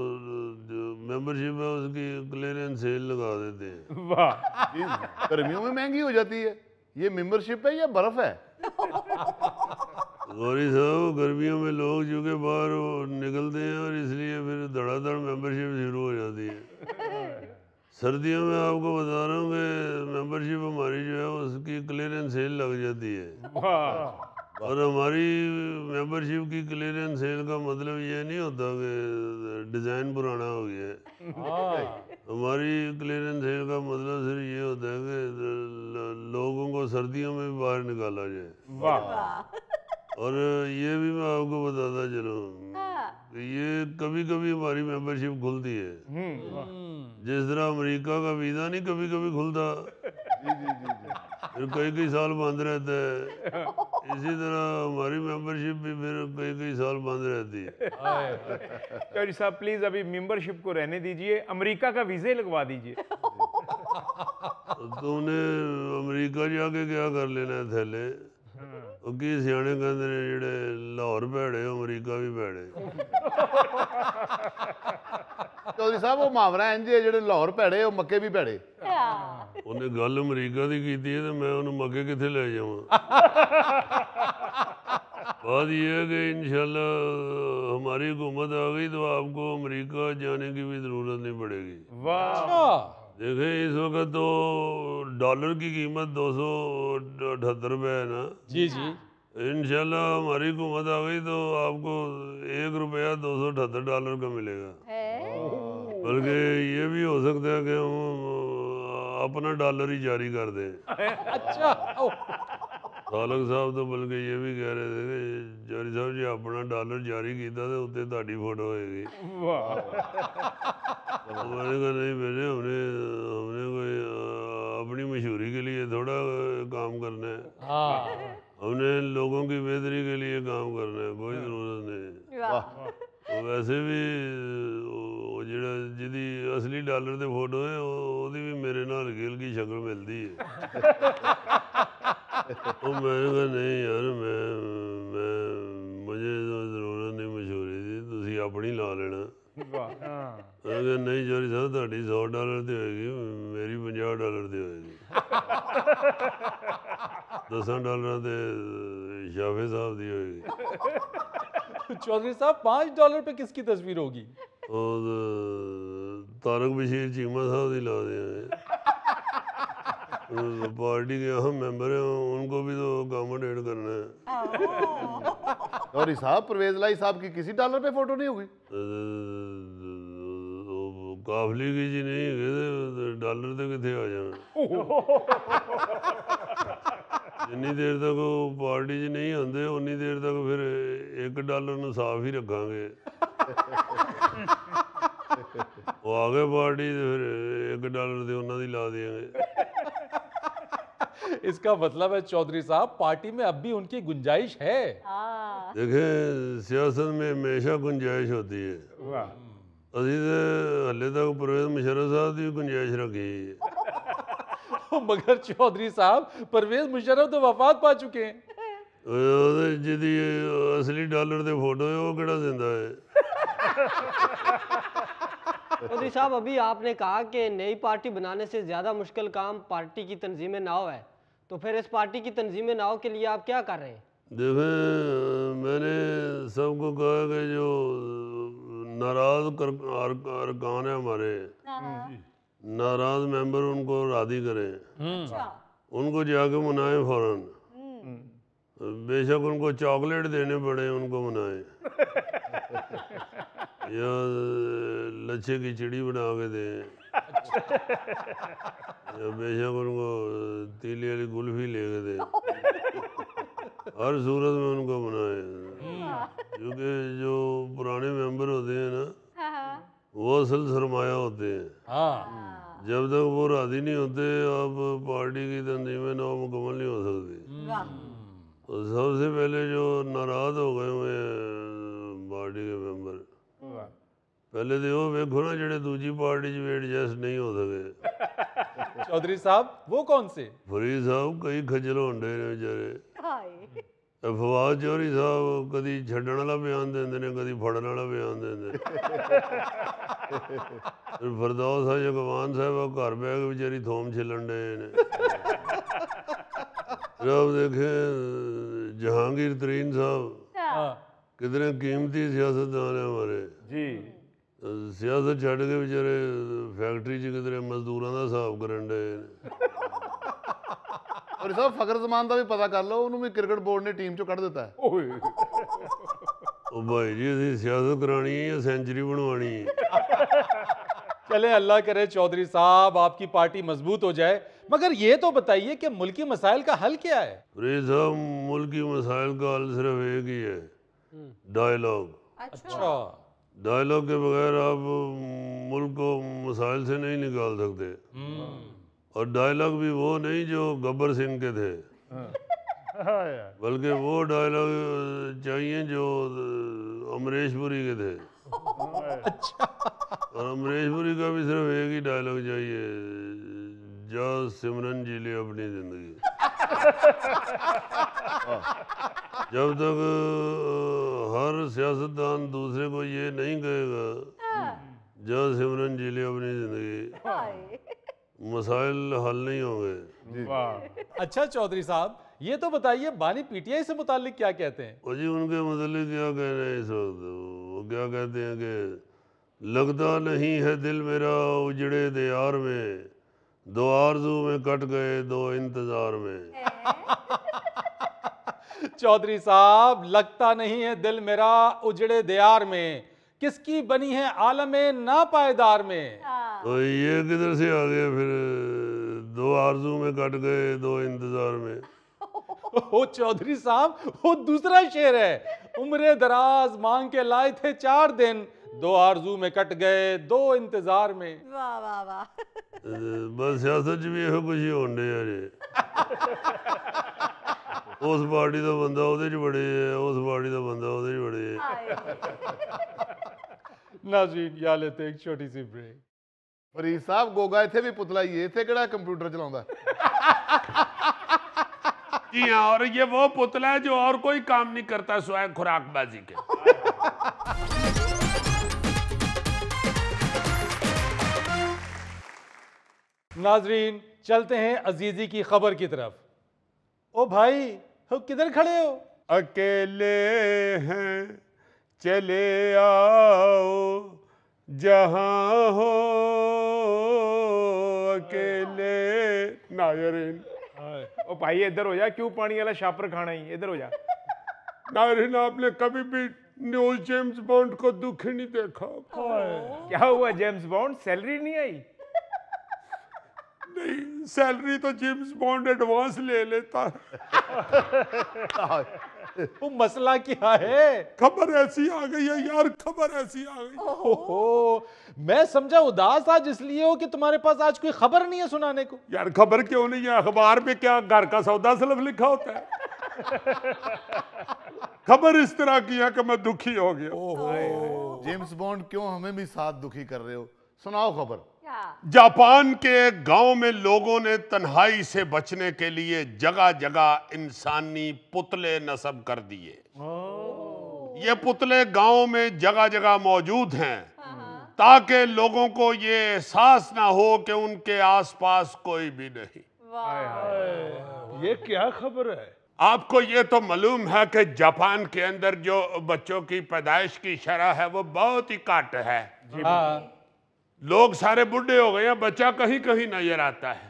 मेंबरशिप है उसकी क्लियरेंस सेल लगा देते हैं। वाह, जी, गर्मियों में महंगी हो जाती है। ये मेंबरशिप है या बर्फ है? गौरी साहब, गर्मियों में लोग चूँकि बाहर निकलते हैं और इसलिए फिर धड़ाधड़ मेंबरशिप शुरू हो जाती है। सर्दियों में आपको बता रहा हूँ कि मेंबरशिप हमारी जो है उसकी क्लियरेंस सेल लग जाती है। और हमारी मेंबरशिप की क्लियरेंस सेल का मतलब ये नहीं होता कि डिज़ाइन पुराना हो गया है। हमारी क्लियरेंस सेल का मतलब सिर्फ ये होता है कि लोगों को सर्दियों में भी बाहर निकाला जाए। और ये भी मैं आपको बताता चलूँ कि ये कभी कभी हमारी मेंबरशिप खुलती है, जिस तरह अमेरिका का वीज़ा नहीं कभी कभी खुलता, फिर कई साल बंद रहता है, इसी तरह हमारी मेंबरशिप भी फिर कई साल बंद रहती है। चौधरी साहब प्लीज अभी मेंबरशिप को रहने दीजिए, अमेरिका का वीज़ा लगवा दीजिए। तुमने अमेरिका जाके क्या कर लेना है थैले? की सियाने कहते ने जेड़े लाहौर भैड़े अमेरिका भी भैड़े। चौधरी साहब, वो मुहावरा इंज है जेड़े लाहौर भैड़े वो मक्के भी भैड़े। उन्हें गल अमेरिका की कीती है ते मैं उन्हें मक्के कित्थे ले जावां? बात यह है कि इंशाल्लाह हमारी हुकूमत आ गई तो आपको अमेरिका जाने की भी ज़रूरत नहीं पड़ेगी। वाह अच्छा, देखें इस वक्त तो डॉलर की कीमत 278 रुपये है ना। जी जी। इंशाल्लाह हमारी हुकूमत आ गई तो आपको $1 $278 का मिलेगा। बल्कि ये भी हो सकता है कि हम अपना डॉलर ही जारी कर दें। अच्छा, ओ, सालक साहब तो बल्कि ये भी कह रहे थे कि जारी साहब जी अपना डॉलर जारी किया तो उत्ते ਤੁਹਾਡੀ फोटो होएगी। वाह मैंने कहा नहीं बेटे हमने हमने कोई अपनी मशहूरी के लिए थोड़ा काम करना है। हाँ, हमने लोगों की बेहतरी के लिए काम करना है, कोई ज़रूरत नहीं। तो वैसे भी ਉਹ ਜਿਹੜਾ ਜਿਹਦੀ ਅਸਲੀ ਡਾਲਰ ਦੇ ਫੋਟੋ ਹੈ ਉਹਦੀ ਵੀ ਮੇਰੇ ਨਾਲ ਗਿਲ की शक्ल मिलती है। तो मैंने कहा नहीं यार मैं मुझे तो ज़रूरत नहीं मशहूरी दी, तुसी अपनी ला लेना। वाह मैं कहा नहीं जौहरी साहब ਤੁਹਾਡੀ $100 ਤੇ ਹੋਏਗੀ, ਮੇਰੀ $50 ਤੇ ਹੋਏਗੀ। $10 ਤੇ शाफे साहब दी होएगी। चौधरी साहब $5 पे किसकी तस्वीर होगी? और तारक बशीर चीमा साहब दी ला देंगे। पार्टी के अहम मेंबर हैं उनको भी तो अकोमोडेट करना है। गौरी साहब परवेज लाई साहब की किसी डॉलर पे फोटो नहीं होगी? काफली की जी नहीं है डॉलर तो कितने आ जाना। जिन्नी देर तक वो पार्टी च नहीं आते उन्नी देर तक फिर $1 ਨੂੰ साफ ही रखांगे। वो आ गए पार्टी तो फिर $1 ਤੇ ਉਹਨਾਂ ਦੀ ਲਾ देंगे। इसका मतलब है चौधरी साहब पार्टी में अब भी उनकी गुंजाइश है। देखें सियासत में हमेशा गुंजाइश होती है। वाह ਅਸੀਂ ਤੇ ਹਲੇ ਤੱਕ परवेज मुशर्रफ साहब ਦੀ गुंजाइश रखी है। मगर चौधरी साहब परवेज मुशर्रफ तो वफात पा चुके हैं। ਉਹਦੇ ਜਿਹਦੀ ਅਸਲੀ ਡਾਲਰ ਦੇ ਫੋਟੋ ਹੈ ਉਹ ਕਿਹੜਾ ਜ਼ਿੰਦਾ ਹੈ। चौधरी साहब अभी आपने कहा कि नई पार्टी बनाने से ज़्यादा मुश्किल काम पार्टी की तंजीम नाव है, तो फिर इस पार्टी की तंजीम नाव के लिए आप क्या कर रहे हैं? देखें मैंने सबको कहा कि जो नाराज अरकान है हमारे नाराज मेंबर उनको राजी करें, उनको जाके मनाएं फौरन, बेशक उनको चॉकलेट देने पड़े उनको मनाएं या लच्छे की चिड़ी बना के दें या बेशक उनको तीली वाली कुल्फी ले के दें, हर सूरत में उनको बनाएं। क्योंकि जो पुराने मेंबर होते हैं ना वो असल सरमाया होते हैं। हाँ, जब तक वो राजी नहीं होते अब पार्टी की तंजीमें नौ मुकम्मल नहीं हो सकती। तो सबसे पहले जो नाराज हो गए हुए हैं पार्टी के मेंबर, पहले तो वो वेखो ना जेडे दूजी पार्टी च एडजस्ट नहीं हो सके। चौधरी साहब वो कौन से? फरीद साहब कई खज्जल होंडे ने बेचारे। फवाद चौधरी साहब कदी छड्डण वाला बयान देंदे ने कदी फड़न वाला बयान देंदे ने। फिर फरदौस जगवान साहब घर बह के बेचारी थोम छिलन डे ने। फिर आप देखें जहांगीर तरीन साहब हाँ, कितने कीमती सियासतदान है हमारे। जी सियासत छड़ के बेचारे फैक्ट्री च कितने मजदूरों का हिसाब करन डे ने। गौरी साहब फखर जमान का भी पता कर लो, उन्होंने भी क्रिकेट बोर्ड ने टीम चो कढ़ दिता है। ओ भाई जी असीं सियासत करानी है या सेंचुरी बनवानी है। चले अल्लाह करे चौधरी साहब आपकी पार्टी मजबूत हो जाए, मगर ये तो बताइए कि मुल्की मसाइल का हल क्या है? फरीद साहब मुल्की मसाइल का हल सिर्फ एक ही है, डायलॉग। अच्छा, डायलॉग के बगैर आप मुल्क को मसाइल से नहीं निकाल सकते। और डायलॉग भी वो नहीं जो गब्बर सिंह के थे, बल्कि वो डायलॉग चाहिए जो अमरीश पुरी के थे। और अमरीश पुरी का भी सिर्फ एक ही डायलॉग चाहिए, जा सिमरन जी ले अपनी जिंदगी। जब तक हर सियासतदान दूसरे को ये नहीं कहेगा जा सिमरन जी ले अपनी जिंदगी, मसाइल हल नहीं होंगे। वाह। अच्छा चौधरी साहब, ये तो बताइए बानी पीटीआई से मुतालिक क्या कहते हैं? और जी उनके मतलब क्या कह रहे हैं इस वक्त, वो क्या कहते हैं कि लगता नहीं है दिल मेरा उजड़े दियार में, दो आरज़ू में कट गए दो इंतजार में। चौधरी साहब, लगता नहीं है दिल मेरा उजड़े दियार में, किसकी बनी है आलमे ना पायदार में। तो ये किधर से आ गया फिर, दो आरज़ू में कट गए दो इंतजार में। ओ चौधरी साहब, वो दूसरा शेर है, उम्रे दराज मांग के लाए थे 4 दिन, 2 आरजू में कट गए 2 इंतजार में। वाह वाह वाह। बस सियासत भी यहो कुछ ही होने अजे। उस पार्टी का बंदा ओहदे च बड़े है, उस पार्टी का बंदा ओहदे च बड़े है। नाज़रीन, या लेते एक छोटी सी ब्रेक। फरीद साहब गोगा इथे भी पुतला ही है, इथे केड़ा कंप्यूटर चलाਉਂਦਾ जी हाँ, और ये वो पुतला है जो और कोई काम नहीं करता सिवाय खुराकबाजी के। नाजरीन, चलते हैं अजीजी की खबर की तरफ। ओ भाई, हो किधर खड़े हो? अकेले हैं चले आओ जहां हो अकेले। नायरीन ओ भाई इधर हो जा, क्यों पानी वाला शापर खाना ही, इधर हो जा। नायरीन, आपने कभी भी न्यूज जेम्स बॉन्ड को दुखी नहीं देखा? क्या हुआ जेम्स बॉन्ड, सैलरी नहीं आई? नहीं, सैलरी तो जेम्स बॉन्ड एडवांस ले लेता है। वो मसला क्या है? खबर ऐसी आ गई है यार, खबर ऐसी आ गई। ओहो, मैं समझा उदास आज इसलिए हो कि तुम्हारे पास आज कोई खबर नहीं है सुनाने को। यार खबर क्यों नहीं है, अखबार में क्या घर का सौदा सलफ लिखा होता है? खबर इस तरह की है कि मैं दुखी हो गया। जेम्स बॉन्ड क्यों हमें भी साथ दुखी कर रहे हो, सुनाओ खबर। जापान के एक गांव में लोगों ने तन्हाई से बचने के लिए जगह जगह इंसानी पुतले नस्ब कर दिए। ये पुतले गांव में जगह जगह मौजूद हैं ताकि लोगों को ये एहसास ना हो कि उनके आसपास कोई भी नहीं। ये क्या खबर है? आपको ये तो मालूम है कि जापान के अंदर जो बच्चों की पैदाइश की शरह है वो बहुत ही घट है। हाँ। लोग सारे बुढ़े हो गए हैं, बच्चा कहीं कहीं नजर आता है,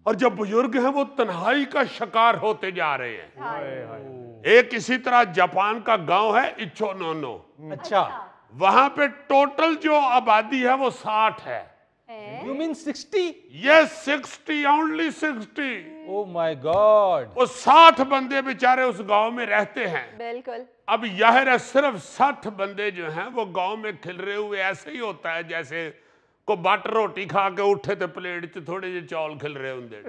और जो बुजुर्ग हैं वो तन्हाई का शिकार होते जा रहे हैं। एक इसी तरह जापान का गांव है इचोनोनो। अच्छा, वहां पे टोटल जो आबादी है वो 60 है। You mean 60? ये 60, ओनली 60। Oh my God. वो 60 बंदे बेचारे उस गांव में रहते हैं। बिल्कुल। अब यह है सिर्फ 60 बंदे जो हैं वो गांव में खिलरे हुए, ऐसे ही होता है जैसे को बट रोटी खा के उठे तो प्लेट च थोड़े जे चौल खिल रहे होंगे।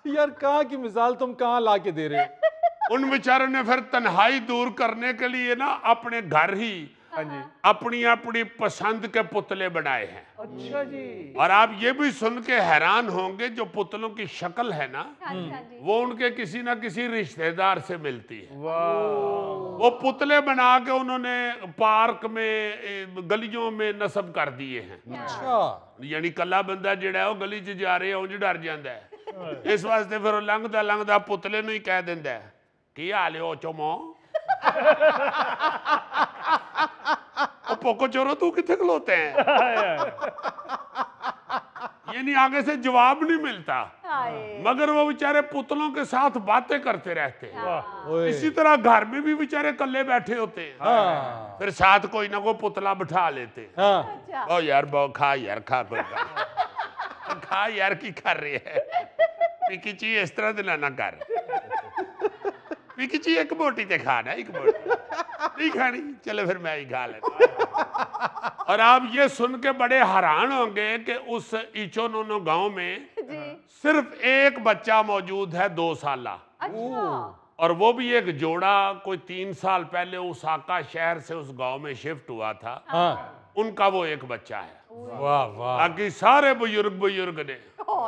यार कहाँ की मिसाल तुम कहाँ ला के दे रहे हो? उन बेचारों ने फिर तन्हाई दूर करने के लिए ना अपने घर ही अपनी अपनी पसंद के पुतले बनाए हैं। अच्छा जी। और आप ये भी सुन के हैरान होंगे, जो पुतलों की शक्ल है ना वो उनके किसी ना किसी रिश्तेदार से मिलती है। वो पुतले बना के उन्होंने पार्क में गलियों में नस्ब कर दिए हैं। अच्छा, यानी कला बंदा जिहड़ा है वो गली च जा रहा उंज डर जाता है। इस वास्ते फिर वो लंघदा लंघदा पुतले नूं ही कह दिंदा है की हाल है ओ चोमो, ओ पोको चोरो तू किथे खलोते हैं। यानी आगे से जवाब नहीं मिलता, मगर वो बेचारे पुतलों के साथ बातें करते रहते हैं। इसी तरह घर में भी बेचारे कल्ले बैठे होते हैं। हाँ। फिर साथ कोई ना कोई पुतला बिठा लेते हैं। हाँ। ओ यार बहु खा यार, खा कोई खा यार की कर रही है पिकी चीज इस तरह दिला ना कर, पिकी चीज एक बोटी ते खाना, एक बोटी नहीं खानी, चलो फिर मैं ही खा लेता। और आप ये सुन के बड़े हैरान होंगे कि उस इचोनोनो गांव में सिर्फ एक बच्चा मौजूद है 2 साला। और वो भी एक जोड़ा कोई 3 साल पहले ओसाका शहर से उस गांव में शिफ्ट हुआ था। हाँ। उनका वो एक बच्चा है। वाह वाह। बाकी सारे बुजुर्ग ने।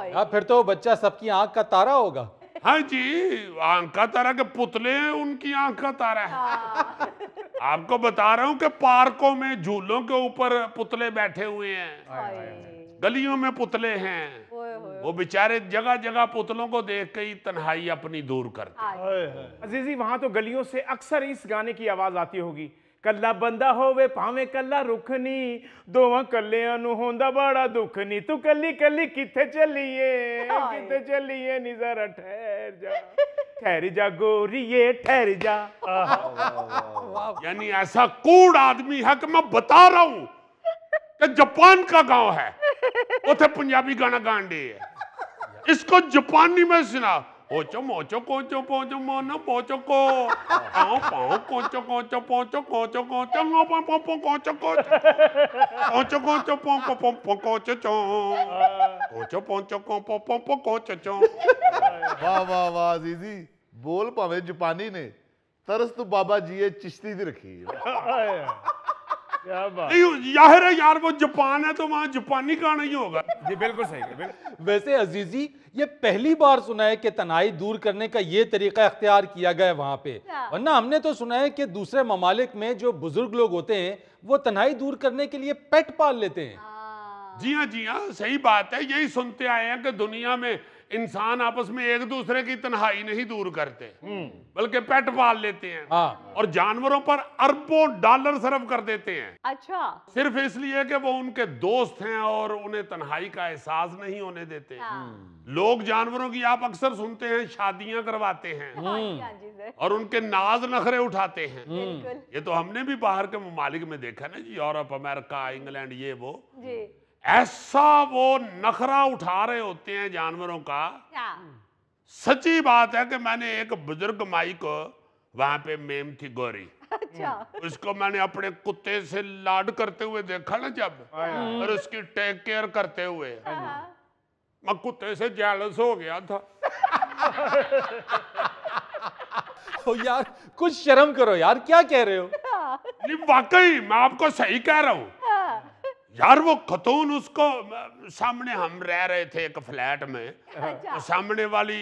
यार फिर तो बच्चा सबकी आंख का तारा होगा। हाँ जी, आंख का तारा के पुतले हैं, उनकी आंख का तारा है। आपको बता रहा हूं कि पार्कों में झूलों के ऊपर पुतले बैठे हुए हैं। गलियों में पुतले हैं, वो बेचारे जगह जगह पुतलों को देख के ही तन्हाई अपनी दूर करते। अजीजी वहां तो गलियों से अक्सर इस गाने की आवाज आती होगी, कल्ला बंदा होवे भावे कल्ला रुख नी, दोवां कल्लियां नू होंदा बड़ा दुख नी, तू कल्ली कल्ली किथे चलिए नी जरा ठहर जा गोरिये ठहर जा। यानी ऐसा कूड़ आदमी है कि मैं बता रहा हूं कि जापान का गांव है, उथे पंजाबी गाना गान दे है, इसको जापानी में सुना, ओचो मोचो कोचो पोचो मोनो पोचो को आओ पाओ कोचो कोचो पोचो कोचो कोचो ngो पो पो पो कोचो कोचो कोचो कोचो पो पो पो पो कोचो चो कोचो पोचो को पो पो पो कोचो चो। वाह वाह वाह अजीजी, बोल भावे जापानी ने, तरस तो बाबा जी चिश्ती दी रखी है। क्या बात। यार है यार, वो जापान है तो वहां जापानी गाना ही होगा। जी बिल्कुल सही है, बिल्कुल। वैसे अजीजी ये पहली बार सुना है कि तनाई दूर करने का ये तरीका इख्तियार किया गया है वहां पे, वरना हमने तो सुना है कि दूसरे ममालिक में जो बुजुर्ग लोग होते हैं वो तनाई दूर करने के लिए पेट पाल लेते हैं। जी हाँ सही बात है, यही सुनते आए हैं कि दुनिया में इंसान आपस में एक दूसरे की तन्हाई नहीं दूर करते, बल्कि पेट पाल लेते हैं। और जानवरों पर अरबों डॉलर सर्व कर देते हैं। अच्छा। सिर्फ इसलिए कि वो उनके दोस्त हैं और उन्हें तन्हाई का एहसास नहीं होने देते। लोग जानवरों की आप अक्सर सुनते हैं शादियां करवाते हैं और उनके नाज नखरे उठाते हैं। ये तो हमने भी बाहर के ममालिक में देखा ना जी, यूरोप, अमेरिका, इंग्लैंड, ये वो ऐसा वो नखरा उठा रहे होते हैं जानवरों का। सच्ची बात है कि मैंने एक बुजुर्ग माई को वहां पे मेम थी गोरी, अच्छा। उसको मैंने अपने कुत्ते से लाड करते हुए देखा ना जब, और उसकी टेक केयर करते हुए मैं कुत्ते से जेलस हो गया था। ओ यार कुछ शर्म करो यार, क्या कह रहे हो? नहीं वाकई मैं आपको सही कह रहा हूँ यार। वो खतून, उसको सामने हम रह रहे थे एक फ्लैट में, अच्छा। सामने वाली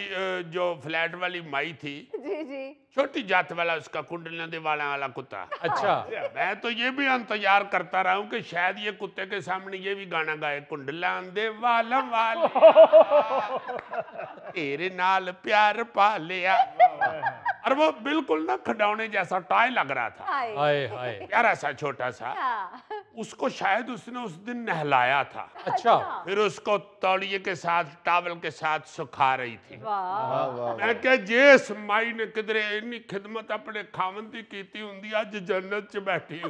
जो फ्लैट वाली माई थी, जी छोटी जात वाला, उसका कुंडलियां दिवाला वाला कुत्ता। अच्छा। मैं तो ये भी इंतजार करता रहा हूँ कि शायद ये कुत्ते के सामने ये भी गाना गाए, कुंडलियां दिवाला वाले तेरे नाल प्यार पा लिया। और वो बिल्कुल ना खिडौने जैसा टॉय लग रहा था, हाय हाय, प्यारा सा छोटा सा। उसको शायद उसने उस दिन नहलाया था। अच्छा। फिर उसको तौलिए के साथ, टॉवल के साथ सुखा रही थी। मैं क्या जिस माई ने किधरे इन्नी खिदमत अपने खावन दी कीती हुंदी, अज जन्नत च बैठी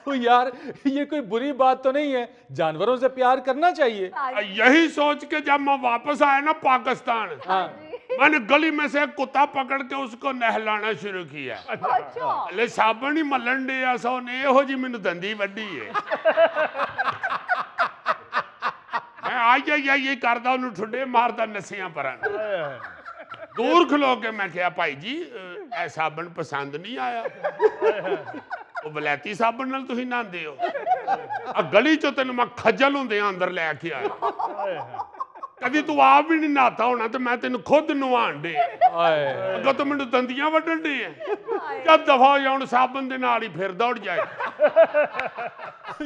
तो यार ये कोई बुरी बात तो नहीं है, जानवरों से प्यार करना चाहिए। यही सोच के जब मैं वापस आया ना पाकिस्तान, मैंने गली में से एक कुत्ता पकड़ के उसको नहलाना शुरू किया। ले साबन ही मलन दिया सो ने एहो जी मैनू दंदी वड्डी है। मैं आई यही करदा, उन्हें ठुडे मारदा नसियां पर दूर खलो के। मैं क्या भाई जी ए साबन पसंद नहीं आया? वो वलैती साबन नाल तुसीं नहांदे हो? आ गली चो तेन मैं खज्जल हुंदे अंदर लैके आया। कभी तू आप भी नहीं नहाता होना तो मैं तेन खुद नवान दे, अगर तो मैनू दंदियां वड्डण दे जब दफा हो जाऊं साबन दे नाल ही फिर दौड़ जाए।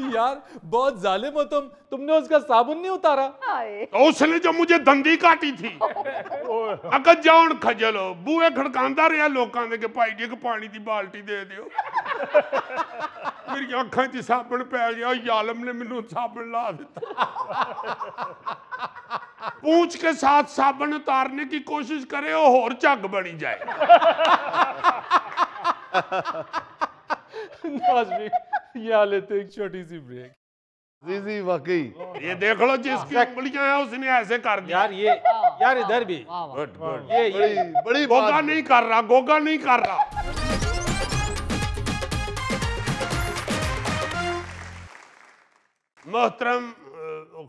यार बहुत जालिम हो तुम, तुमने उसका साबुन नहीं उतारा? तो उसने जो मुझे दंदी काटी थी, अगर जाऊन खजल हो, बूहे खड़कांदा रहा लोगों के, भाई जी एक पानी की बाल्टी दे दियो। मेरी अखां च साबन पै गया, यालम ने मैनू साबन ला दिता। पूंछ के साथ साबन उतारने की कोशिश करे और झग बनी जाए। यहाँ लेते एक छोटी सी ब्रेक। जी वाकई ये देख लो जिसकी उंगलियां हैं उसने ऐसे कर दिया। यार इधर भी गुड गुड, ये बड़ी गोगा नहीं कर रहा, गोगा नहीं कर रहा। मोहतरम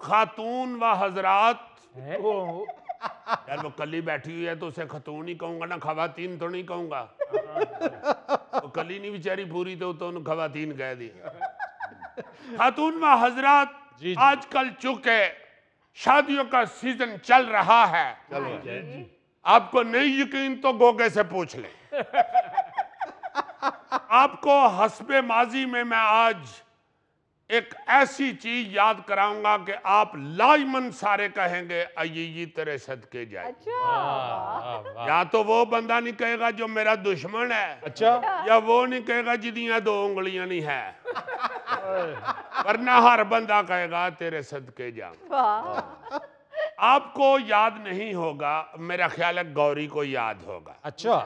खातून व हजरात, यार वो कली बैठी हुई है तो उसे खतून ही कहूंगा ना, खवातीन तो नहीं कहूंगा। वो कली नहीं बेचारी पूरी तो उन्होंने खवातीन कह दी। खातून व हजरात, आजकल चूंकि शादियों का सीजन चल रहा है, आपको नहीं यकीन तो गोगे से पूछ ले। आपको हस्बे माजी में मैं आज एक ऐसी चीज याद कराऊंगा कि आप लाजमन सारे कहेंगे अय्यी तेरे सदके जाए। वाह, या तो वो बंदा नहीं कहेगा जो मेरा दुश्मन है, अच्छा या वो नहीं कहेगा जिदियां 2 उंगलियां नहीं है, वरना हर बंदा कहेगा तेरे सदके जा। आपको याद नहीं होगा, मेरा ख्याल है गौरी को याद होगा। अच्छा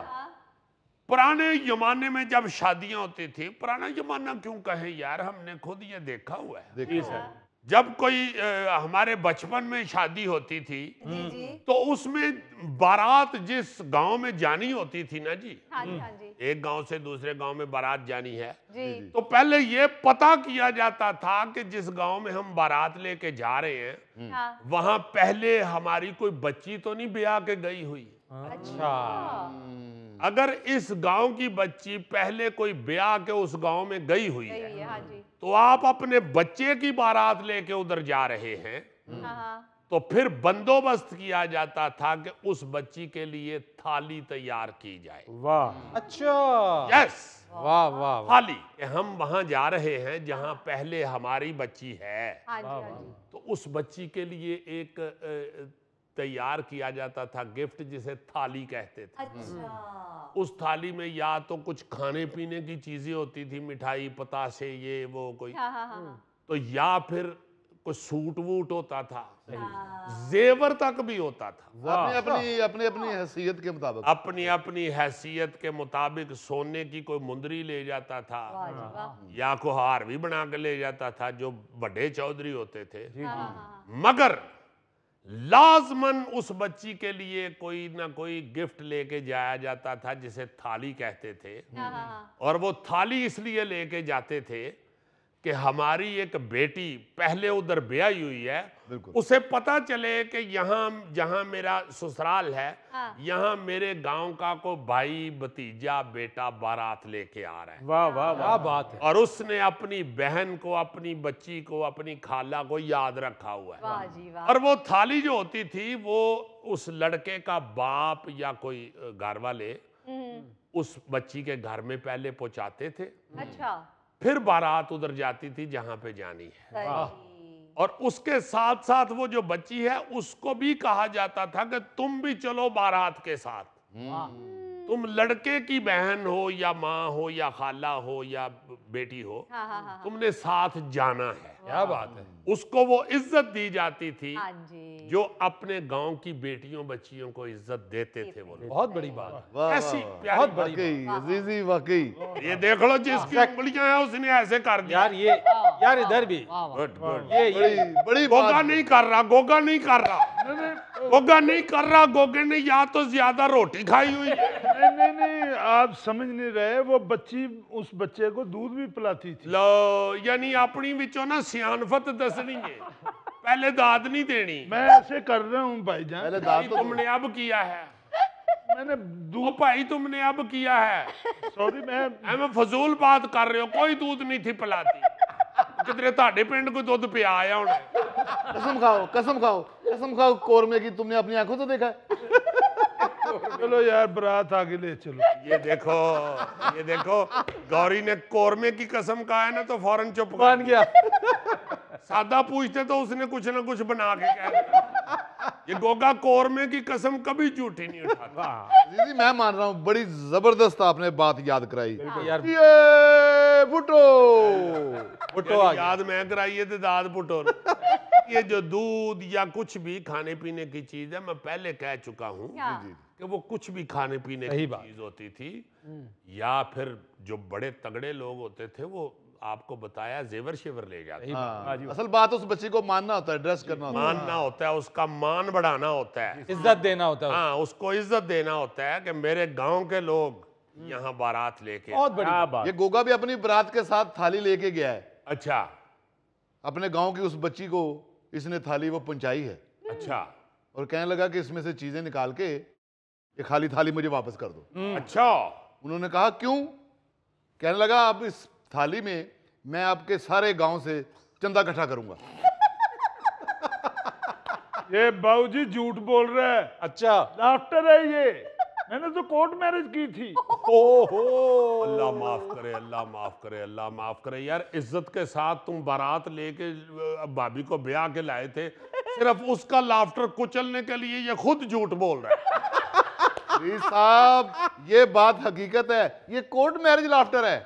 पुराने जमाने में जब शादियां होती थी, पुराना जमाना क्यों कहें यार, हमने खुद ये देखा हुआ है। देखिए जब कोई हमारे बचपन में शादी होती थी तो उसमें बारात जिस गांव में जानी होती थी ना जी, हाँ जी, हाँ जी, एक गांव से दूसरे गांव में बारात जानी है, जी, तो पहले ये पता किया जाता था कि जिस गांव में हम बारात लेके जा रहे हैं हाँ, वहां पहले हमारी कोई बच्ची तो नहीं ब्याह के गई हुई। अच्छा अगर इस गांव की बच्ची पहले कोई ब्याह के उस गांव में गई हुई गई है हुई है, हाँ जी, तो आप अपने बच्चे की बारात लेके उधर जा रहे हैं, हाँ हाँ, तो फिर बंदोबस्त किया जाता था कि उस बच्ची के लिए थाली तैयार की जाए। वाह, अच्छा यस, वाह वाह वाह। थाली कि हम वहां जा रहे हैं जहां पहले हमारी बच्ची है, हाँ जी, हाँ जी, तो उस बच्ची के लिए एक तैयार किया जाता था गिफ्ट जिसे थाली कहते थे। अच्छा, उस थाली में या तो कुछ खाने पीने की चीजें होती थी, मिठाई पतासे ये वो कोई, हाँ हाँ हाँ, तो या फिर कुछ सूट वूट होता था, जेवर तक भी होता था। अपनी अपनी हैसियत के मुताबिक अपनी अपनी हैसियत के मुताबिक सोने की कोई मुंदरी ले जाता था, वाह जी वाह, या कोई हार भी बना के ले जाता था जो बड़े चौधरी होते थे। हाँ हाँ हाँ, मगर लाजमन उस बच्ची के लिए कोई ना कोई गिफ्ट लेके जाया जाता था जिसे थाली कहते थे। हाँ हाँ, और वो थाली इसलिए लेके जाते थे कि हमारी एक बेटी पहले उधर ब्याही हुई है, उसे पता चले कि यहाँ जहाँ मेरा ससुराल है, हाँ। यहाँ मेरे गांव का कोई भाई भतीजा बेटा बारात लेके आ रहा है। वाह वाह क्या वाह, बात है। और उसने अपनी बहन को, अपनी बच्ची को, अपनी खाला को याद रखा हुआ है। वाह जी वाह, और वो थाली जो होती थी वो उस लड़के का बाप या कोई घर वाले उस बच्ची के घर में पहले पहुंचाते थे, अच्छा, फिर बारात उधर जाती थी जहां पे जानी है। सही, और उसके साथ साथ वो जो बच्ची है उसको भी कहा जाता था कि तुम भी चलो बारात के साथ, तुम लड़के की बहन हो या माँ हो या खाला हो या बेटी हो, हाँ हाँ हाँ, तुमने साथ जाना है। क्या बात है। उसको वो इज्जत दी जाती थी हाँ जी, जो अपने गांव की बेटियों बच्चियों को इज्जत देते थे वो लोग। बहुत बड़ी बात है। वाह ऐसी वाह, प्यारी बहुत बड़ी वाकई अजीजी वाकई ये देख लो जिसकी उंगलियां हैं उसने ऐसे कर दिया। यार इधर भी वाह वाह, गुड गुड। ये बड़ी बड़ी गोगा बात नहीं कर रहा, गोगा नहीं कर रहा, गोगा नहीं कर रहा। गोगे ने या तो ज्यादा रोटी खाई हुई है। नहीं नहीं नहीं, आप समझ नहीं रहे, वो बच्ची उस बच्चे को दूध भी पिलाती थी। लो यानी अपनी विचों ना सियानफत दसनी है, पहले दाद नहीं देनी। मैं ऐसे कर रहा हूँ भाईजान, पहले भाई दांत तो तुमने अब किया है, मैंने ओ दूध, भाई तुमने अब किया है। सॉरी, मैं एवं फजूल बात कर रहे हो, कोई दूध नहीं थी पिलाती। कितने ताड़े पिंड को दूध पिया आया उन्हें। कसम खाओ कसम खाओ कसम खाओ, कोरमे की तुमने अपनी आंखों से देखा है? चलो यार बारात आगे ले चलो। ये देखो गौरी ने कोरमे की कसम कहा है ना तो फौरन चुप कर मान गया। सादा पूछते तो उसने कुछ ना कुछ बना के कह दिया। ये गोगा कोरमे की कसम कभी झूठी नहीं उठाता। दीदी मैं मान रहा हूँ, बड़ी जबरदस्त आपने बात याद कराई। यार ये भुट्टो भुट्टो आ गया। याद मैं कराइए तो दाद पुटो। ये जो दूध या कुछ भी खाने पीने की चीज है, मैं पहले कह चुका हूँ क्या? कि वो कुछ भी खाने पीने सही की बात। चीज होती थी, या फिर जो बड़े तगड़े लोग होते थे वो आपको बताया जेवर शेवर ले जाते। हाँ, असल बात उस बच्ची को मानना होता है, ड्रेस करना होता है। मानना होता है, उसका मान बढ़ाना होता है। इज्जत देना होता है। हाँ, उसको इज्जत देना होता है कि मेरे गांव के लोग यहाँ बारात लेके। बहुत बड़ी क्या बात। बात, ये गोगा भी अपनी बारात के साथ थाली लेके गया है। अच्छा अपने गांव की उस बच्ची को इसने थाली वो पहुंचाई है अच्छा और कहने लगा कि इसमें से चीजें निकाल के ये खाली थाली मुझे वापस कर दो। अच्छा। उन्होंने कहा क्यों? कहने लगा अब इस थाली में मैं आपके सारे गांव से चंदा इकट्ठा करूंगा। ये बाबूजी झूठ बोल रहा है, अच्छा डॉक्टर है ये। मैंने तो कोर्ट मैरिज की थी। ओहो, अल्लाह माफ करे, अल्लाह माफ करे, अल्लाह माफ करे। यार इज्जत के साथ तुम बारात लेके भाभी को ब्याह के लाए थे, सिर्फ उसका लाफ्टर कुचलने के लिए ये खुद झूठ बोल रहा है। जी साहब, ये बात हकीकत है, ये कोर्ट मैरिज लाफ्टर है।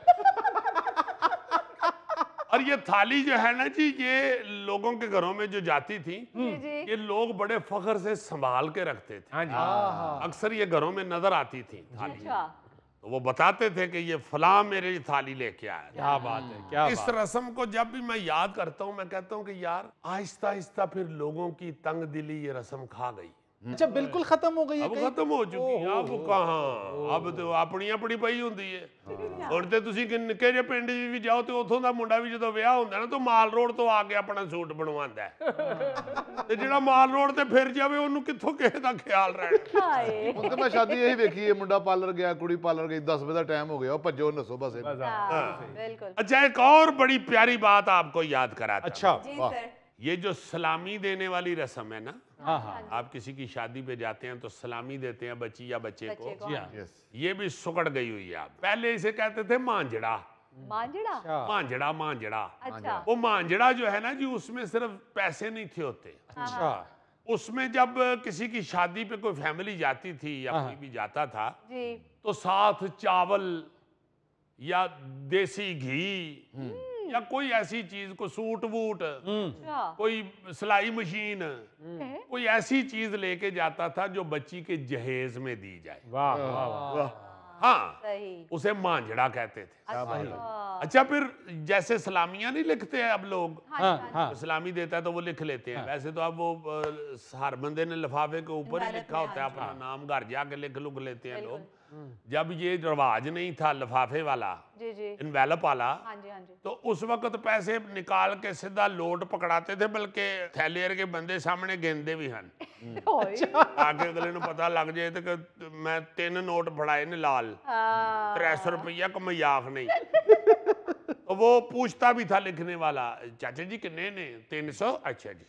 और ये थाली जो है ना जी, ये लोगों के घरों में जो जाती थी, जी ये लोग बड़े फख्र से संभाल के रखते थे। हाँ जी। अक्सर ये घरों में नजर आती थी थाली, अच्छा तो वो बताते थे कि ये फलां मेरे लिए थाली लेके आया। क्या बात है, क्या इस बात। रस्म को जब भी मैं याद करता हूँ, मैं कहता हूँ कि यार आहिस्ता आहिस्ता फिर लोगों की तंग दिली ये रस्म खा गई। अच्छा, बिल्कुल खत्म हो गई है अब कहीं? खत्म हो चुकी है। अब कहाँ, अब तो अपनी अपनी पई ਹੁੰਦੀ ਹੈ। ਹੁਣ ਤੇ ਤੁਸੀਂ ਕਿ ਨਿੱਕੇ ਜਿਹੇ ਪਿੰਡ 'ਚ ਵੀ ਜਾਓ ਤੇ ਉੱਥੋਂ ਦਾ ਮੁੰਡਾ ਵੀ ਜਦੋਂ ਵਿਆਹ ਹੁੰਦਾ ਨਾ ਤਾਂ ਮਾਲ ਰੋਡ ਤੋਂ ਆ ਕੇ ਆਪਣਾ ਸੂਟ ਬਣਵਾਉਂਦਾ ਹੈ। ਤੇ ਜਿਹੜਾ ਮਾਲ ਰੋਡ ਤੇ ਫਿਰ ਜਾਵੇ ਉਹਨੂੰ ਕਿੱਥੋਂ ਕਿਸੇ ਦਾ ਖਿਆਲ ਰਹਿਣਾ। ਹਾਏ ਹੁਣ ਤੇ ਮੈਂ ਸ਼ਾਦੀ ਇਹੀ ਵੇਖੀ ਹੈ, ਮੁੰਡਾ ਪਾਰਲਰ ਗਿਆ, ਕੁੜੀ ਪਾਰਲਰ ਗਈ, 10 ਵਜੇ ਦਾ ਟਾਈਮ ਹੋ ਗਿਆ, ਉਹ ਭੱਜੋ ਨੱਸੋ ਬਸ ਇਹ। बिल्कुल अच्छा, एक और बड़ी प्यारी बात आपको याद कराता हूं। अच्छा, जी सर ये जो सलामी देने वाली रस्म है ना, हाँ हाँ, आप किसी की शादी पे जाते हैं तो सलामी देते हैं बच्ची या बच्चे बच्चे को। को जी हाँ, यस, ये भी सुकड़ गई हुई है। अब पहले इसे कहते थे मांझड़ा, मांझड़ा अच्छा, मांझड़ा, मांझड़ा। अच्छा वो मांझड़ा जो है ना जी, उसमें सिर्फ पैसे नहीं थे होते। अच्छा, उसमें जब किसी की शादी पे कोई फैमिली जाती थी या हाँ। कोई भी जाता था, जी तो साथ चावल या देसी घी या कोई ऐसी चीज को सूट वूट, अच्छा कोई सिलाई मशीन, कोई ऐसी चीज लेके जाता था जो बच्ची के जहेज में दी जाए। वाह वाह वाह। हाँ, सही उसे मांझड़ा कहते थे। अच्छा अच्छा, फिर जैसे सलामियां नहीं लिखते हैं अब लोग, हाँ हाँ, तो सलामी देता है तो वो लिख लेते हैं। वैसे तो अब वो हर बंदे ने लिफाफे के ऊपर ही इमारत लिखा में, होता है हाँ अपना नाम, घर जाके लिख लुक लेते हैं बिल्कुल। लोग। जब ये रिवाज नहीं था लिफाफे वाला, जी जी इन्वेलप वाला, हाँ जी हाँ जी तो उस वक्त पैसे निकाल के सीधा लोड पकड़ाते थे, बल्कि थैलेर के बंदे सामने गेंदे भी हैं ताकि अगले ਨੂੰ पता लग जाए तो कि मैं 3 नोट फड़ाए ने लाल, 300 रुपया का मजाक नहीं। तो वो पूछता भी था लिखने वाला, चाचा जी कितने ने? 300। अच्छा जी।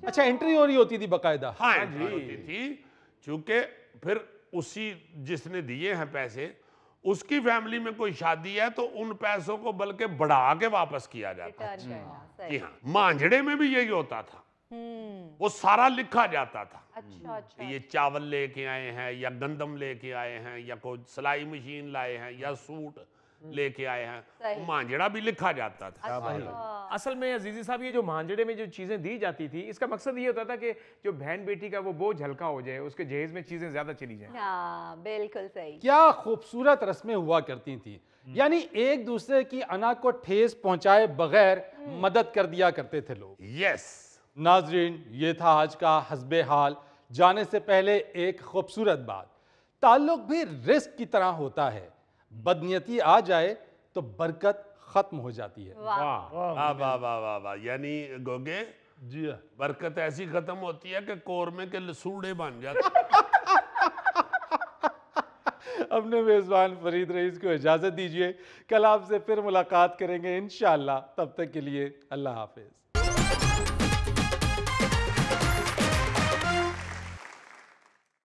अच्छा, एंट्री हो रही होती थी बकायदा। हाँ जी होती थी, चूंकि फिर उसी जिसने दिए हैं पैसे, उसकी फैमिली में कोई शादी है तो उन पैसों को बल्कि बढ़ा के वापस किया जाता है। रिटर्न करना जी सही हाँ, मांझड़े में भी यही होता था, वो सारा लिखा जाता था अच्छा अच्छा कि ये चावल लेके आए हैं या गंदम लेके आए हैं या कोई सिलाई मशीन लाए हैं या सूट लेके आए हैं, सही। तो मांझड़ा भी लिखा जाता था। अच्छा असल में अजीजी साहब, ये जो मांझड़े में जो चीज़ें दी जाती थी, इसका मकसद ये होता था कि जो बहन बेटी का वो बोझ हल्का हो जाए, उसके जहेज में चीज़ें ज़्यादा चली जाएं। हाँ बिल्कुल सही क्या खूबसूरत रस्में हुआ करती थी, यानी एक दूसरे की अना को ठेस पहुंचाए बगैर मदद कर दिया करते थे लोग। यस, नाजरीन, ये था आज का हस्बे हाल। जाने से पहले एक खूबसूरत बात, ताल्लुक भी रिस्क की तरह होता है, बदनियती आ जाए तो बरकत खत्म हो जाती है। वाह वाह वाह वाह वाह वाह। यानी गोगे, जी हाँ। बरकत ऐसी खत्म होती है कि कोरमे के लसूड़े बन जाते। अपने मेजबान फरीद रईस को इजाजत दीजिए, कल आपसे फिर मुलाकात करेंगे इंशाअल्लाह। तब तक के लिए अल्लाह हाफिज।